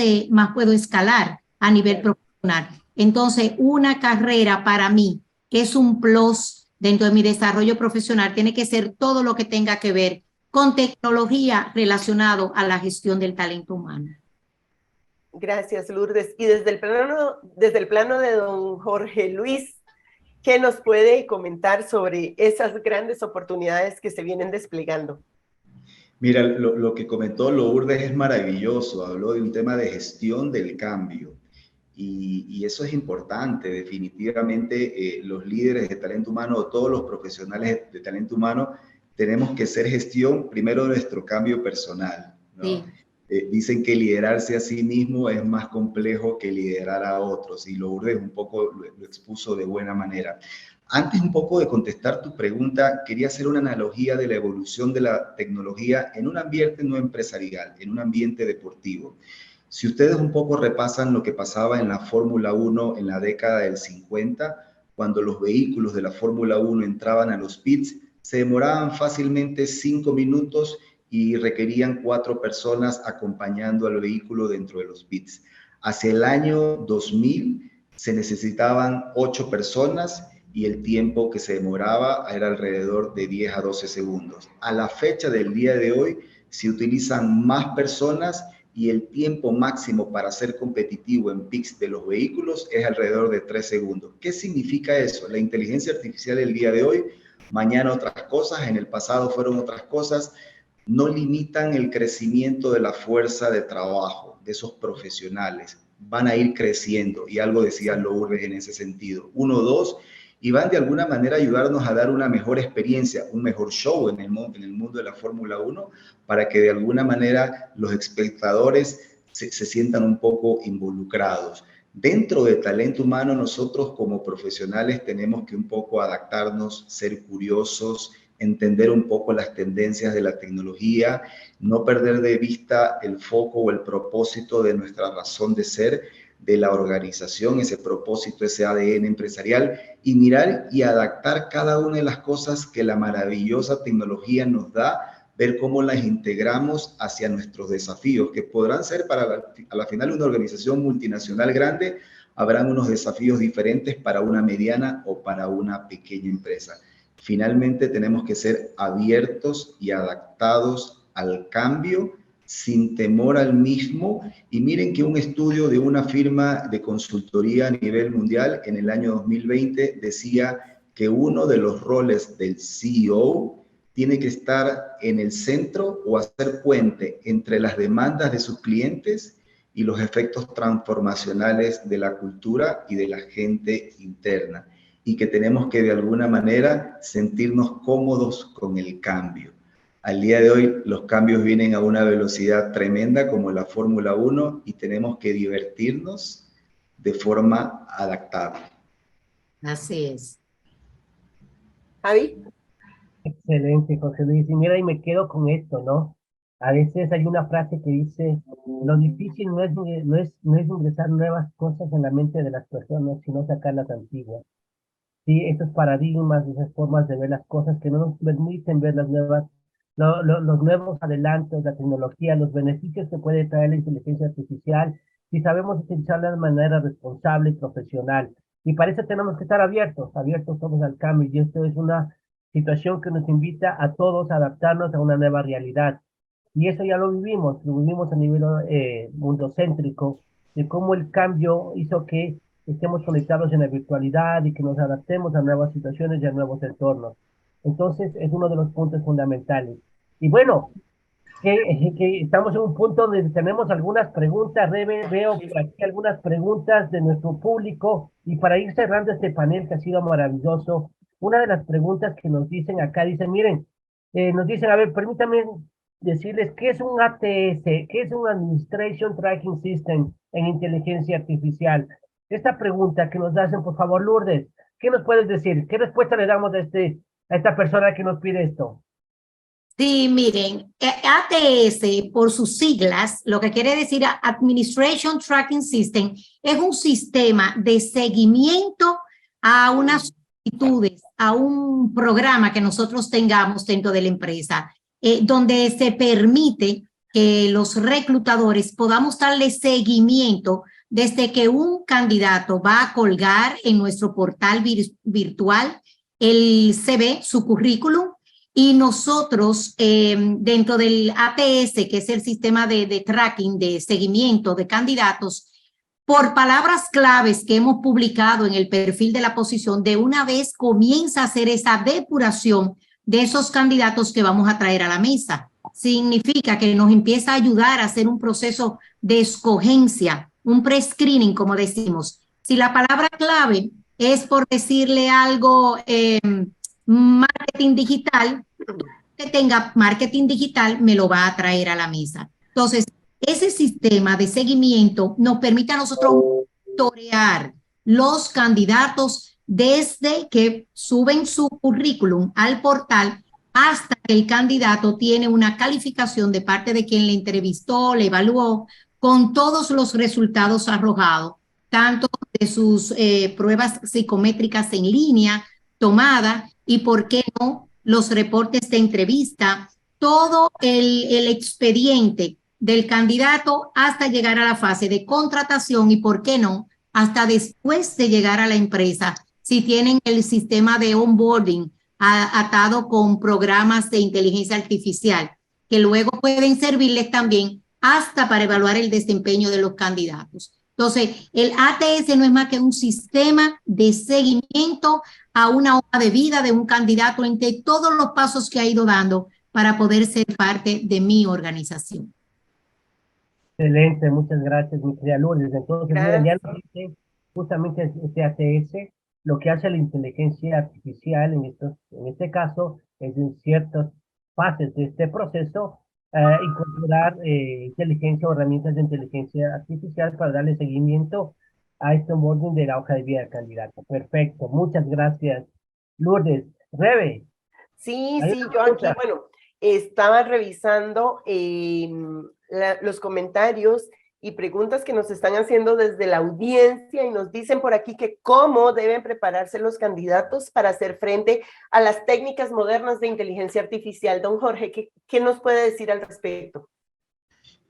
puedo escalar a nivel profesional. Entonces, una carrera para mí, que es un plus dentro de mi desarrollo profesional, tiene que ser todo lo que tenga que ver con tecnología relacionado a la gestión del talento humano. Gracias, Lourdes. Y desde el plano de don Jorge Luis, ¿qué nos puede comentar sobre esas grandes oportunidades que se vienen desplegando? Mira, lo que comentó Lourdes es maravilloso. Habló de un tema de gestión del cambio. Y eso es importante, definitivamente. Los líderes de talento humano, todos los profesionales de talento humano, tenemos que hacer gestión primero de nuestro cambio personal, ¿no? Sí. Dicen que liderarse a sí mismo es más complejo que liderar a otros, y Lourdes un poco lo expuso de buena manera. Antes un poco de contestar tu pregunta, quería hacer una analogía de la evolución de la tecnología en un ambiente no empresarial, en un ambiente deportivo. Si ustedes un poco repasan lo que pasaba en la Fórmula 1 en la década del 50, cuando los vehículos de la Fórmula 1 entraban a los pits, se demoraban fácilmente 5 minutos y requerían 4 personas acompañando al vehículo dentro de los pits. Hacia el año 2000 se necesitaban 8 personas y el tiempo que se demoraba era alrededor de 10 a 12 segundos. A la fecha del día de hoy se utilizan más personas y el tiempo máximo para ser competitivo en pits de los vehículos es alrededor de 3 segundos. ¿Qué significa eso? La inteligencia artificial del día de hoy, mañana otras cosas, en el pasado fueron otras cosas, no limitan el crecimiento de la fuerza de trabajo de esos profesionales. Van a ir creciendo, y algo decía Lourdes en ese sentido. 1, 2, y van de alguna manera a ayudarnos a dar una mejor experiencia, un mejor show en el mundo de la Fórmula 1, para que de alguna manera los espectadores se sientan un poco involucrados. Dentro de talento humano, nosotros como profesionales tenemos que un poco adaptarnos, ser curiosos, entender un poco las tendencias de la tecnología, no perder de vista el foco o el propósito de nuestra razón de ser, de la organización, ese propósito, ese ADN empresarial, y mirar y adaptar cada una de las cosas que la maravillosa tecnología nos da, ver cómo las integramos hacia nuestros desafíos, que podrán ser a la final una organización multinacional grande, habrán unos desafíos diferentes para una mediana o para una pequeña empresa. Finalmente tenemos que ser abiertos y adaptados al cambio sin temor al mismo. Y miren que un estudio de una firma de consultoría a nivel mundial en el año 2020 decía que uno de los roles del CEO tiene que estar en el centro o hacer puente entre las demandas de sus clientes y los efectos transformacionales de la cultura y de la gente interna, y que tenemos que de alguna manera sentirnos cómodos con el cambio. Al día de hoy los cambios vienen a una velocidad tremenda como la Fórmula 1 y tenemos que divertirnos de forma adaptable. Así es. Javi. Excelente, José Luis. Y mira, y me quedo con esto, ¿no? A veces hay una frase que dice, lo difícil no es ingresar nuevas cosas en la mente de las personas, sino sacar las antiguas. Sí, esos paradigmas, esas formas de ver las cosas que no nos permiten ver las nuevas, los nuevos adelantos, la tecnología, los beneficios que puede traer la inteligencia artificial, si sabemos utilizarla de manera responsable y profesional. Y para eso tenemos que estar abiertos todos al cambio. Y esto es una situación que nos invita a todos a adaptarnos a una nueva realidad. Y eso ya lo vivimos a nivel mundocéntrico, de cómo el cambio hizo que estemos conectados en la virtualidad y que nos adaptemos a nuevas situaciones y a nuevos entornos. Entonces, es uno de los puntos fundamentales. Y bueno, que estamos en un punto donde tenemos algunas preguntas, Rebe, veo por aquí algunas preguntas de nuestro público, y para ir cerrando este panel que ha sido maravilloso, una de las preguntas que nos dicen acá, dicen, miren, nos dicen, a ver, permítanme decirles, ¿qué es un ATS? ¿Qué es un Administration Tracking System en inteligencia artificial? Esta pregunta que nos hacen, por favor, Lourdes, ¿qué nos puedes decir? ¿Qué respuesta le damos a esta persona que nos pide esto? Sí, miren, ATS por sus siglas, lo que quiere decir Administration Tracking System, es un sistema de seguimiento a unas solicitudes, a un programa que nosotros tengamos dentro de la empresa, donde se permite que los reclutadores podamos darle seguimiento desde que un candidato va a colgar en nuestro portal virtual el CV, su currículum, y nosotros, dentro del ATS, que es el sistema de tracking, de seguimiento de candidatos, por palabras claves que hemos publicado en el perfil de la posición, de una vez comienza a hacer esa depuración de esos candidatos que vamos a traer a la mesa. Significa que nos empieza a ayudar a hacer un proceso de escogencia, un pre-screening, como decimos. Si la palabra clave es, por decirle algo, marketing digital, que tenga marketing digital me lo va a traer a la mesa. Entonces, ese sistema de seguimiento nos permite a nosotros monitorear los candidatos desde que suben su currículum al portal hasta que el candidato tiene una calificación de parte de quien le entrevistó, le evaluó, con todos los resultados arrojados, tanto de sus pruebas psicométricas en línea, tomada, y por qué no, los reportes de entrevista, todo el expediente del candidato hasta llegar a la fase de contratación, y por qué no, hasta después de llegar a la empresa, si tienen el sistema de onboarding atado con programas de inteligencia artificial, que luego pueden servirles también hasta para evaluar el desempeño de los candidatos. Entonces, el ATS no es más que un sistema de seguimiento a una hoja de vida de un candidato entre todos los pasos que ha ido dando para poder ser parte de mi organización. Excelente, muchas gracias, mi querida Lourdes. Entonces, mira, ya nos dice justamente este ATS, lo que hace la inteligencia artificial en este caso, es en ciertas fases de este proceso, incorporar inteligencia o herramientas de inteligencia artificial para darle seguimiento a este onboarding de la hoja de vida del candidato. Perfecto, muchas gracias, Lourdes. Rebe. Sí, yo aquí, bueno, estaba revisando los comentarios y preguntas que nos están haciendo desde la audiencia, y nos dicen por aquí que cómo deben prepararse los candidatos para hacer frente a las técnicas modernas de inteligencia artificial. Don Jorge, ¿qué nos puede decir al respecto?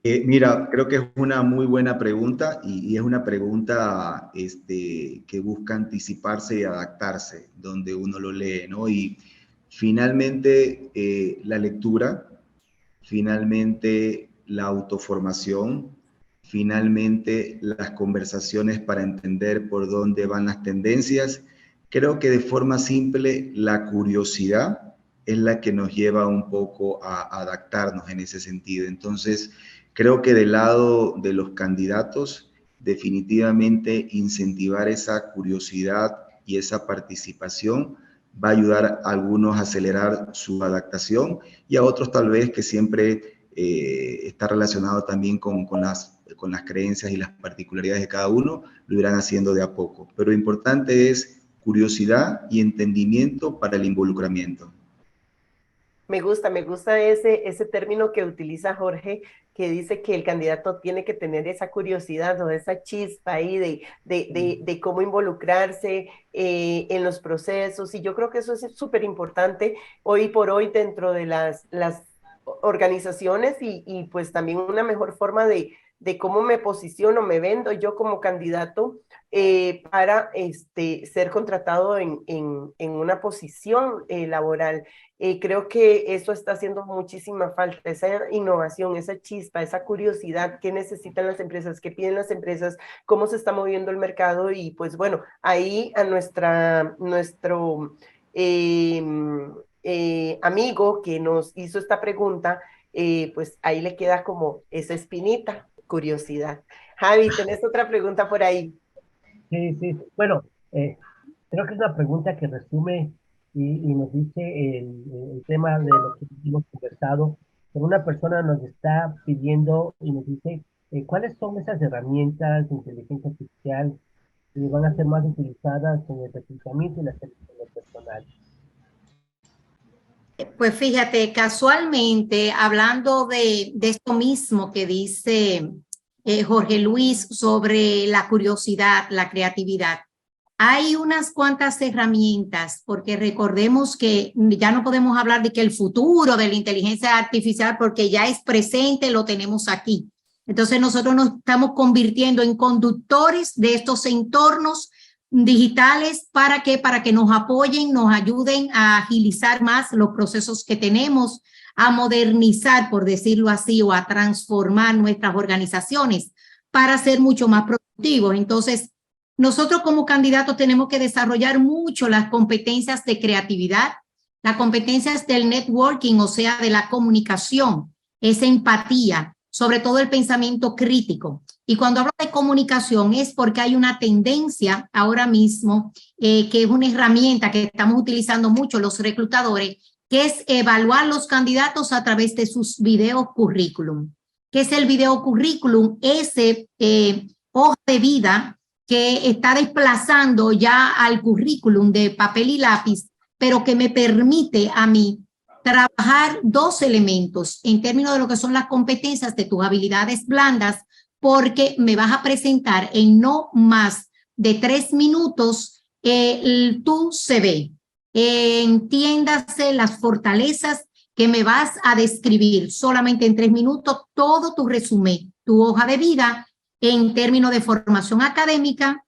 Mira, creo que es una muy buena pregunta, y es una pregunta que busca anticiparse y adaptarse donde uno lo lee, ¿no? Y finalmente la lectura, finalmente la autoformación, finalmente las conversaciones para entender por dónde van las tendencias. Creo que de forma simple la curiosidad es la que nos lleva un poco a adaptarnos en ese sentido. Entonces, creo que del lado de los candidatos, definitivamente incentivar esa curiosidad y esa participación va a ayudar a algunos a acelerar su adaptación, y a otros tal vez que siempre está relacionado también con las creencias y las particularidades de cada uno, lo irán haciendo de a poco. Pero lo importante es curiosidad y entendimiento para el involucramiento. Me gusta ese término que utiliza Jorge, que dice que el candidato tiene que tener esa curiosidad o esa chispa ahí de cómo involucrarse en los procesos, y yo creo que eso es súper importante hoy por hoy dentro de las organizaciones, y pues también una mejor forma de de cómo me posiciono, me vendo yo como candidato para ser contratado en una posición laboral. Creo que eso está haciendo muchísima falta, esa innovación, esa chispa, esa curiosidad que necesitan las empresas, que piden las empresas, cómo se está moviendo el mercado y pues bueno, ahí a nuestro amigo que nos hizo esta pregunta, pues ahí le queda como esa espinita, curiosidad. Javi, ¿tenés otra pregunta por ahí? Sí, sí. Bueno, creo que es una pregunta que resume y nos dice el tema de lo que hemos conversado. Pero una persona nos está pidiendo y nos dice cuáles son esas herramientas de inteligencia artificial que van a ser más utilizadas en el reclutamiento y la selección de personal. Pues fíjate, casualmente, hablando de esto mismo que dice Jorge Luis sobre la curiosidad, la creatividad, hay unas cuantas herramientas, porque recordemos que ya no podemos hablar de que el futuro de la inteligencia artificial, porque ya es presente, lo tenemos aquí. Entonces nosotros nos estamos convirtiendo en conductores de estos entornos digitales. ¿Para qué? Para que nos apoyen, nos ayuden a agilizar más los procesos que tenemos, a modernizar, por decirlo así, o a transformar nuestras organizaciones para ser mucho más productivos. Entonces, nosotros como candidatos tenemos que desarrollar mucho las competencias de creatividad, las competencias del networking, o sea, de la comunicación, esa empatía, sobre todo el pensamiento crítico. Y cuando hablo de comunicación es porque hay una tendencia ahora mismo, que es una herramienta que estamos utilizando mucho los reclutadores, que es evaluar los candidatos a través de sus video currículum. ¿Qué es el video currículum? Ese hoja de vida que está desplazando ya al currículum de papel y lápiz, pero que me permite a mí trabajar dos elementos en términos de lo que son las competencias de tus habilidades blandas, porque me vas a presentar en no más de 3 minutos tu CV. Entiéndase las fortalezas que me vas a describir solamente en 3 minutos, todo tu resumen, tu hoja de vida en términos de formación académica,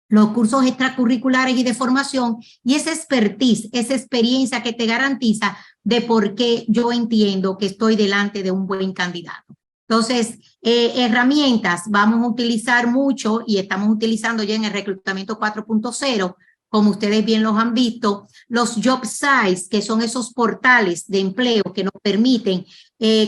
los cursos extracurriculares y de formación, y esa expertise, esa experiencia que te garantiza de por qué yo entiendo que estoy delante de un buen candidato. Entonces, herramientas vamos a utilizar mucho y estamos utilizando ya en el reclutamiento 4.0, como ustedes bien los han visto, los job sites, que son esos portales de empleo que nos permiten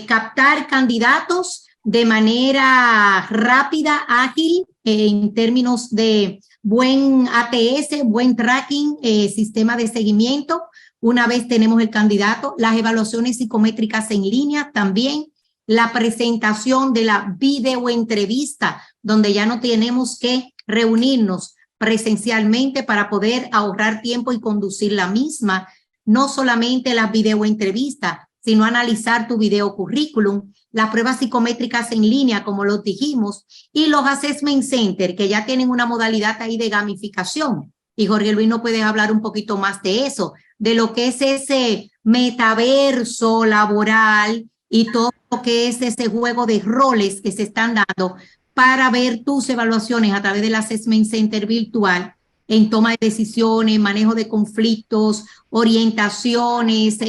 captar candidatos de manera rápida, ágil, en términos de buen ATS, buen tracking, sistema de seguimiento. Una vez tenemos el candidato, las evaluaciones psicométricas en línea también, la presentación de la videoentrevista, donde ya no tenemos que reunirnos presencialmente para poder ahorrar tiempo y conducir la misma. No solamente las videoentrevistas, sino analizar tu video currículum, las pruebas psicométricas en línea, como lo dijimos, y los assessment center, que ya tienen una modalidad ahí de gamificación. Y Jorge Luis nos puede hablar un poquito más de eso, de lo que es ese metaverso laboral y todo lo que es ese juego de roles que se están dando para ver tus evaluaciones a través del assessment center virtual en toma de decisiones, manejo de conflictos, orientaciones,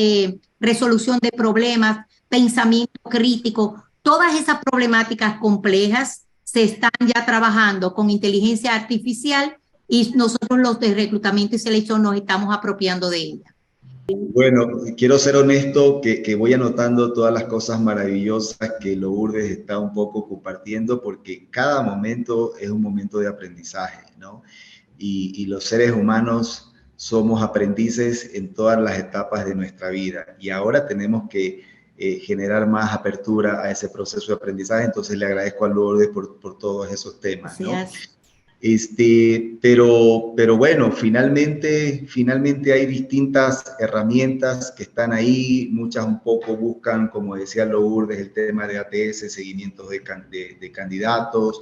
resolución de problemas, pensamiento crítico. Todas esas problemáticas complejas se están ya trabajando con inteligencia artificial y nosotros los de reclutamiento y selección nos estamos apropiando de ella. Bueno, quiero ser honesto que voy anotando todas las cosas maravillosas que Lourdes está un poco compartiendo, porque cada momento es un momento de aprendizaje, ¿no? Y los seres humanos somos aprendices en todas las etapas de nuestra vida y ahora tenemos que generar más apertura a ese proceso de aprendizaje. Entonces le agradezco a Lourdes por todos esos temas, ¿no? Pero bueno, finalmente hay distintas herramientas que están ahí, muchas un poco buscan, como decía Lourdes, el tema de ATS, seguimientos de candidatos,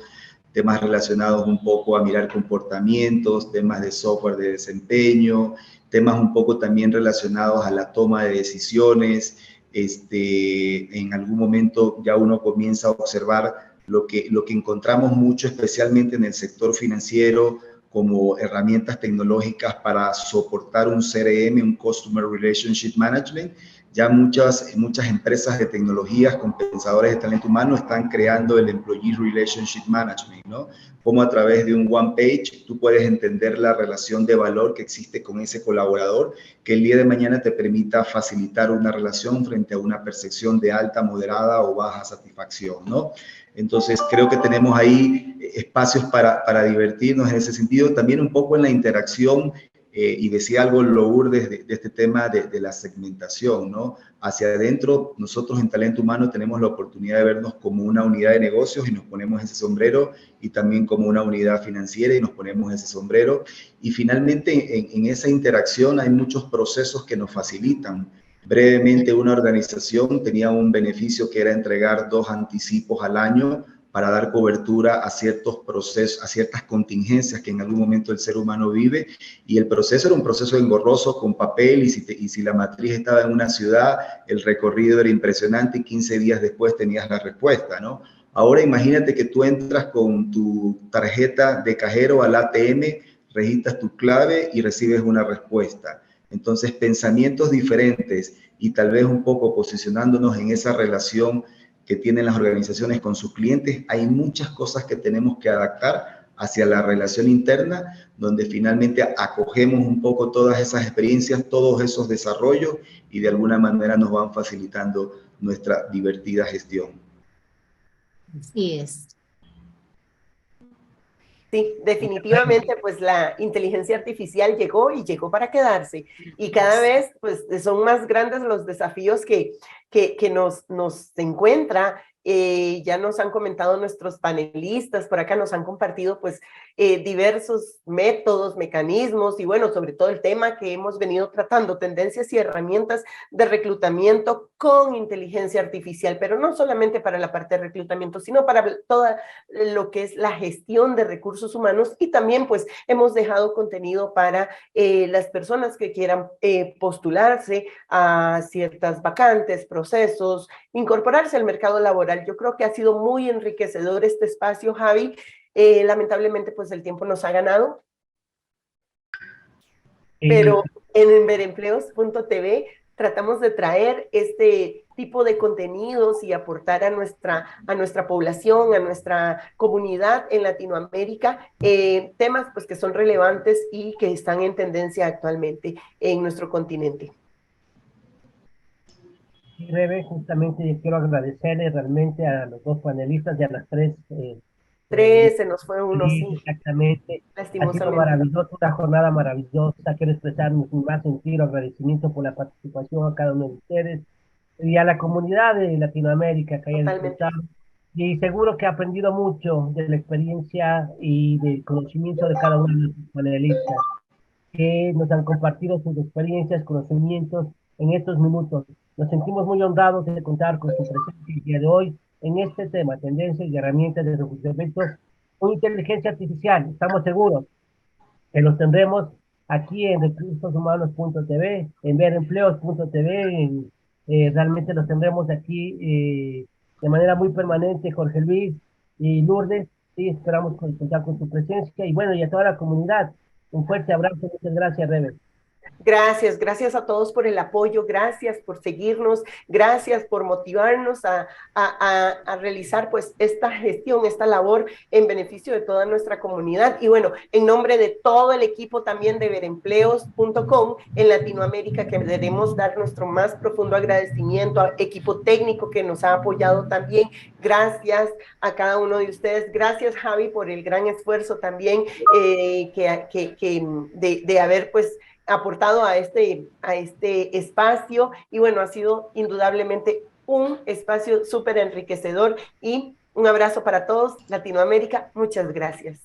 temas relacionados un poco a mirar comportamientos, temas de software de desempeño, temas un poco también relacionados a la toma de decisiones. En algún momento ya uno comienza a observar lo que encontramos mucho, especialmente en el sector financiero, como herramientas tecnológicas para soportar un CRM, un Customer Relationship Management. Ya muchas empresas de tecnologías con pensadores de talento humano están creando el Employee Relationship Management, ¿no? Como a través de un one page tú puedes entender la relación de valor que existe con ese colaborador, que el día de mañana te permita facilitar una relación frente a una percepción de alta, moderada o baja satisfacción, ¿no? Entonces, creo que tenemos ahí espacios para divertirnos en ese sentido, también un poco en la interacción, y decía algo Lourdes de este tema de la segmentación, ¿no? Hacia adentro, nosotros en Talento Humano tenemos la oportunidad de vernos como una unidad de negocios y nos ponemos ese sombrero, y también como una unidad financiera y nos ponemos ese sombrero. Y finalmente, en esa interacción hay muchos procesos que nos facilitan. Brevemente, una organización tenía un beneficio que era entregar 2 anticipos al año para dar cobertura a ciertos procesos, a ciertas contingencias que en algún momento el ser humano vive, y el proceso era un proceso engorroso con papel, y si la matriz estaba en una ciudad, el recorrido era impresionante y 15 días después tenías la respuesta, ¿no? Ahora imagínate que tú entras con tu tarjeta de cajero al ATM, registras tu clave y recibes una respuesta. Entonces, pensamientos diferentes y tal vez un poco posicionándonos en esa relación que tienen las organizaciones con sus clientes, hay muchas cosas que tenemos que adaptar hacia la relación interna, donde finalmente acogemos un poco todas esas experiencias, todos esos desarrollos, y de alguna manera nos van facilitando nuestra divertida gestión. Así es. Sí, definitivamente, pues la inteligencia artificial llegó y llegó para quedarse. Y cada vez, pues, son más grandes los desafíos que nos encuentra. Ya nos han comentado nuestros panelistas, por acá nos han compartido, pues, diversos métodos, mecanismos, y bueno, sobre todo el tema que hemos venido tratando, tendencias y herramientas de reclutamiento con inteligencia artificial, pero no solamente para la parte de reclutamiento, sino para toda lo que es la gestión de recursos humanos, y también pues hemos dejado contenido para las personas que quieran postularse a ciertas vacantes, procesos, incorporarse al mercado laboral. Yo creo que ha sido muy enriquecedor este espacio, Javi. Lamentablemente pues el tiempo nos ha ganado, pero en verempleos.tv tratamos de traer este tipo de contenidos y aportar a nuestra población, a nuestra comunidad en Latinoamérica, temas pues que son relevantes y que están en tendencia actualmente en nuestro continente. Sí, Rebe, justamente quiero agradecerle realmente a los 2 panelistas y a las 3. Se nos fue uno, sí. Exactamente. Ha sido maravilloso, una jornada maravillosa. Quiero expresar mi más sentido agradecimiento por la participación a cada uno de ustedes y a la comunidad de Latinoamérica que haya disfrutado. Y seguro que ha aprendido mucho de la experiencia y del conocimiento de cada uno de los panelistas que nos han compartido sus experiencias, conocimientos en estos minutos. Nos sentimos muy honrados de contar con su presencia el día de hoy en este tema, tendencias y herramientas de reclutamiento con inteligencia artificial. Estamos seguros que los tendremos aquí en recursoshumanos.tv, en verempleos.tv, realmente los tendremos aquí de manera muy permanente, Jorge Luis y Lourdes, y esperamos contar con su presencia, y bueno, y a toda la comunidad. Un fuerte abrazo, muchas gracias, Rebe. Gracias a todos por el apoyo, gracias por seguirnos, gracias por motivarnos a realizar pues esta gestión, esta labor en beneficio de toda nuestra comunidad. Y bueno, en nombre de todo el equipo también de verempleos.com en Latinoamérica, queremos dar nuestro más profundo agradecimiento al equipo técnico que nos ha apoyado también. Gracias a cada uno de ustedes. Gracias, Javi, por el gran esfuerzo también de haber pues aportado a este espacio. Y bueno, ha sido indudablemente un espacio súper enriquecedor, y un abrazo para todos, Latinoamérica. Muchas gracias.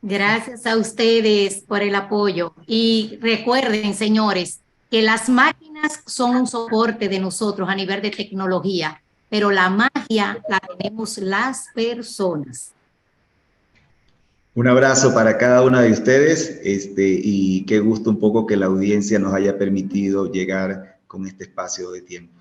Gracias a ustedes por el apoyo. Y recuerden, señores, que las máquinas son un soporte de nosotros a nivel de tecnología, pero la magia la tenemos las personas. Un abrazo para cada una de ustedes, y qué gusto un poco que la audiencia nos haya permitido llegar con este espacio de tiempo.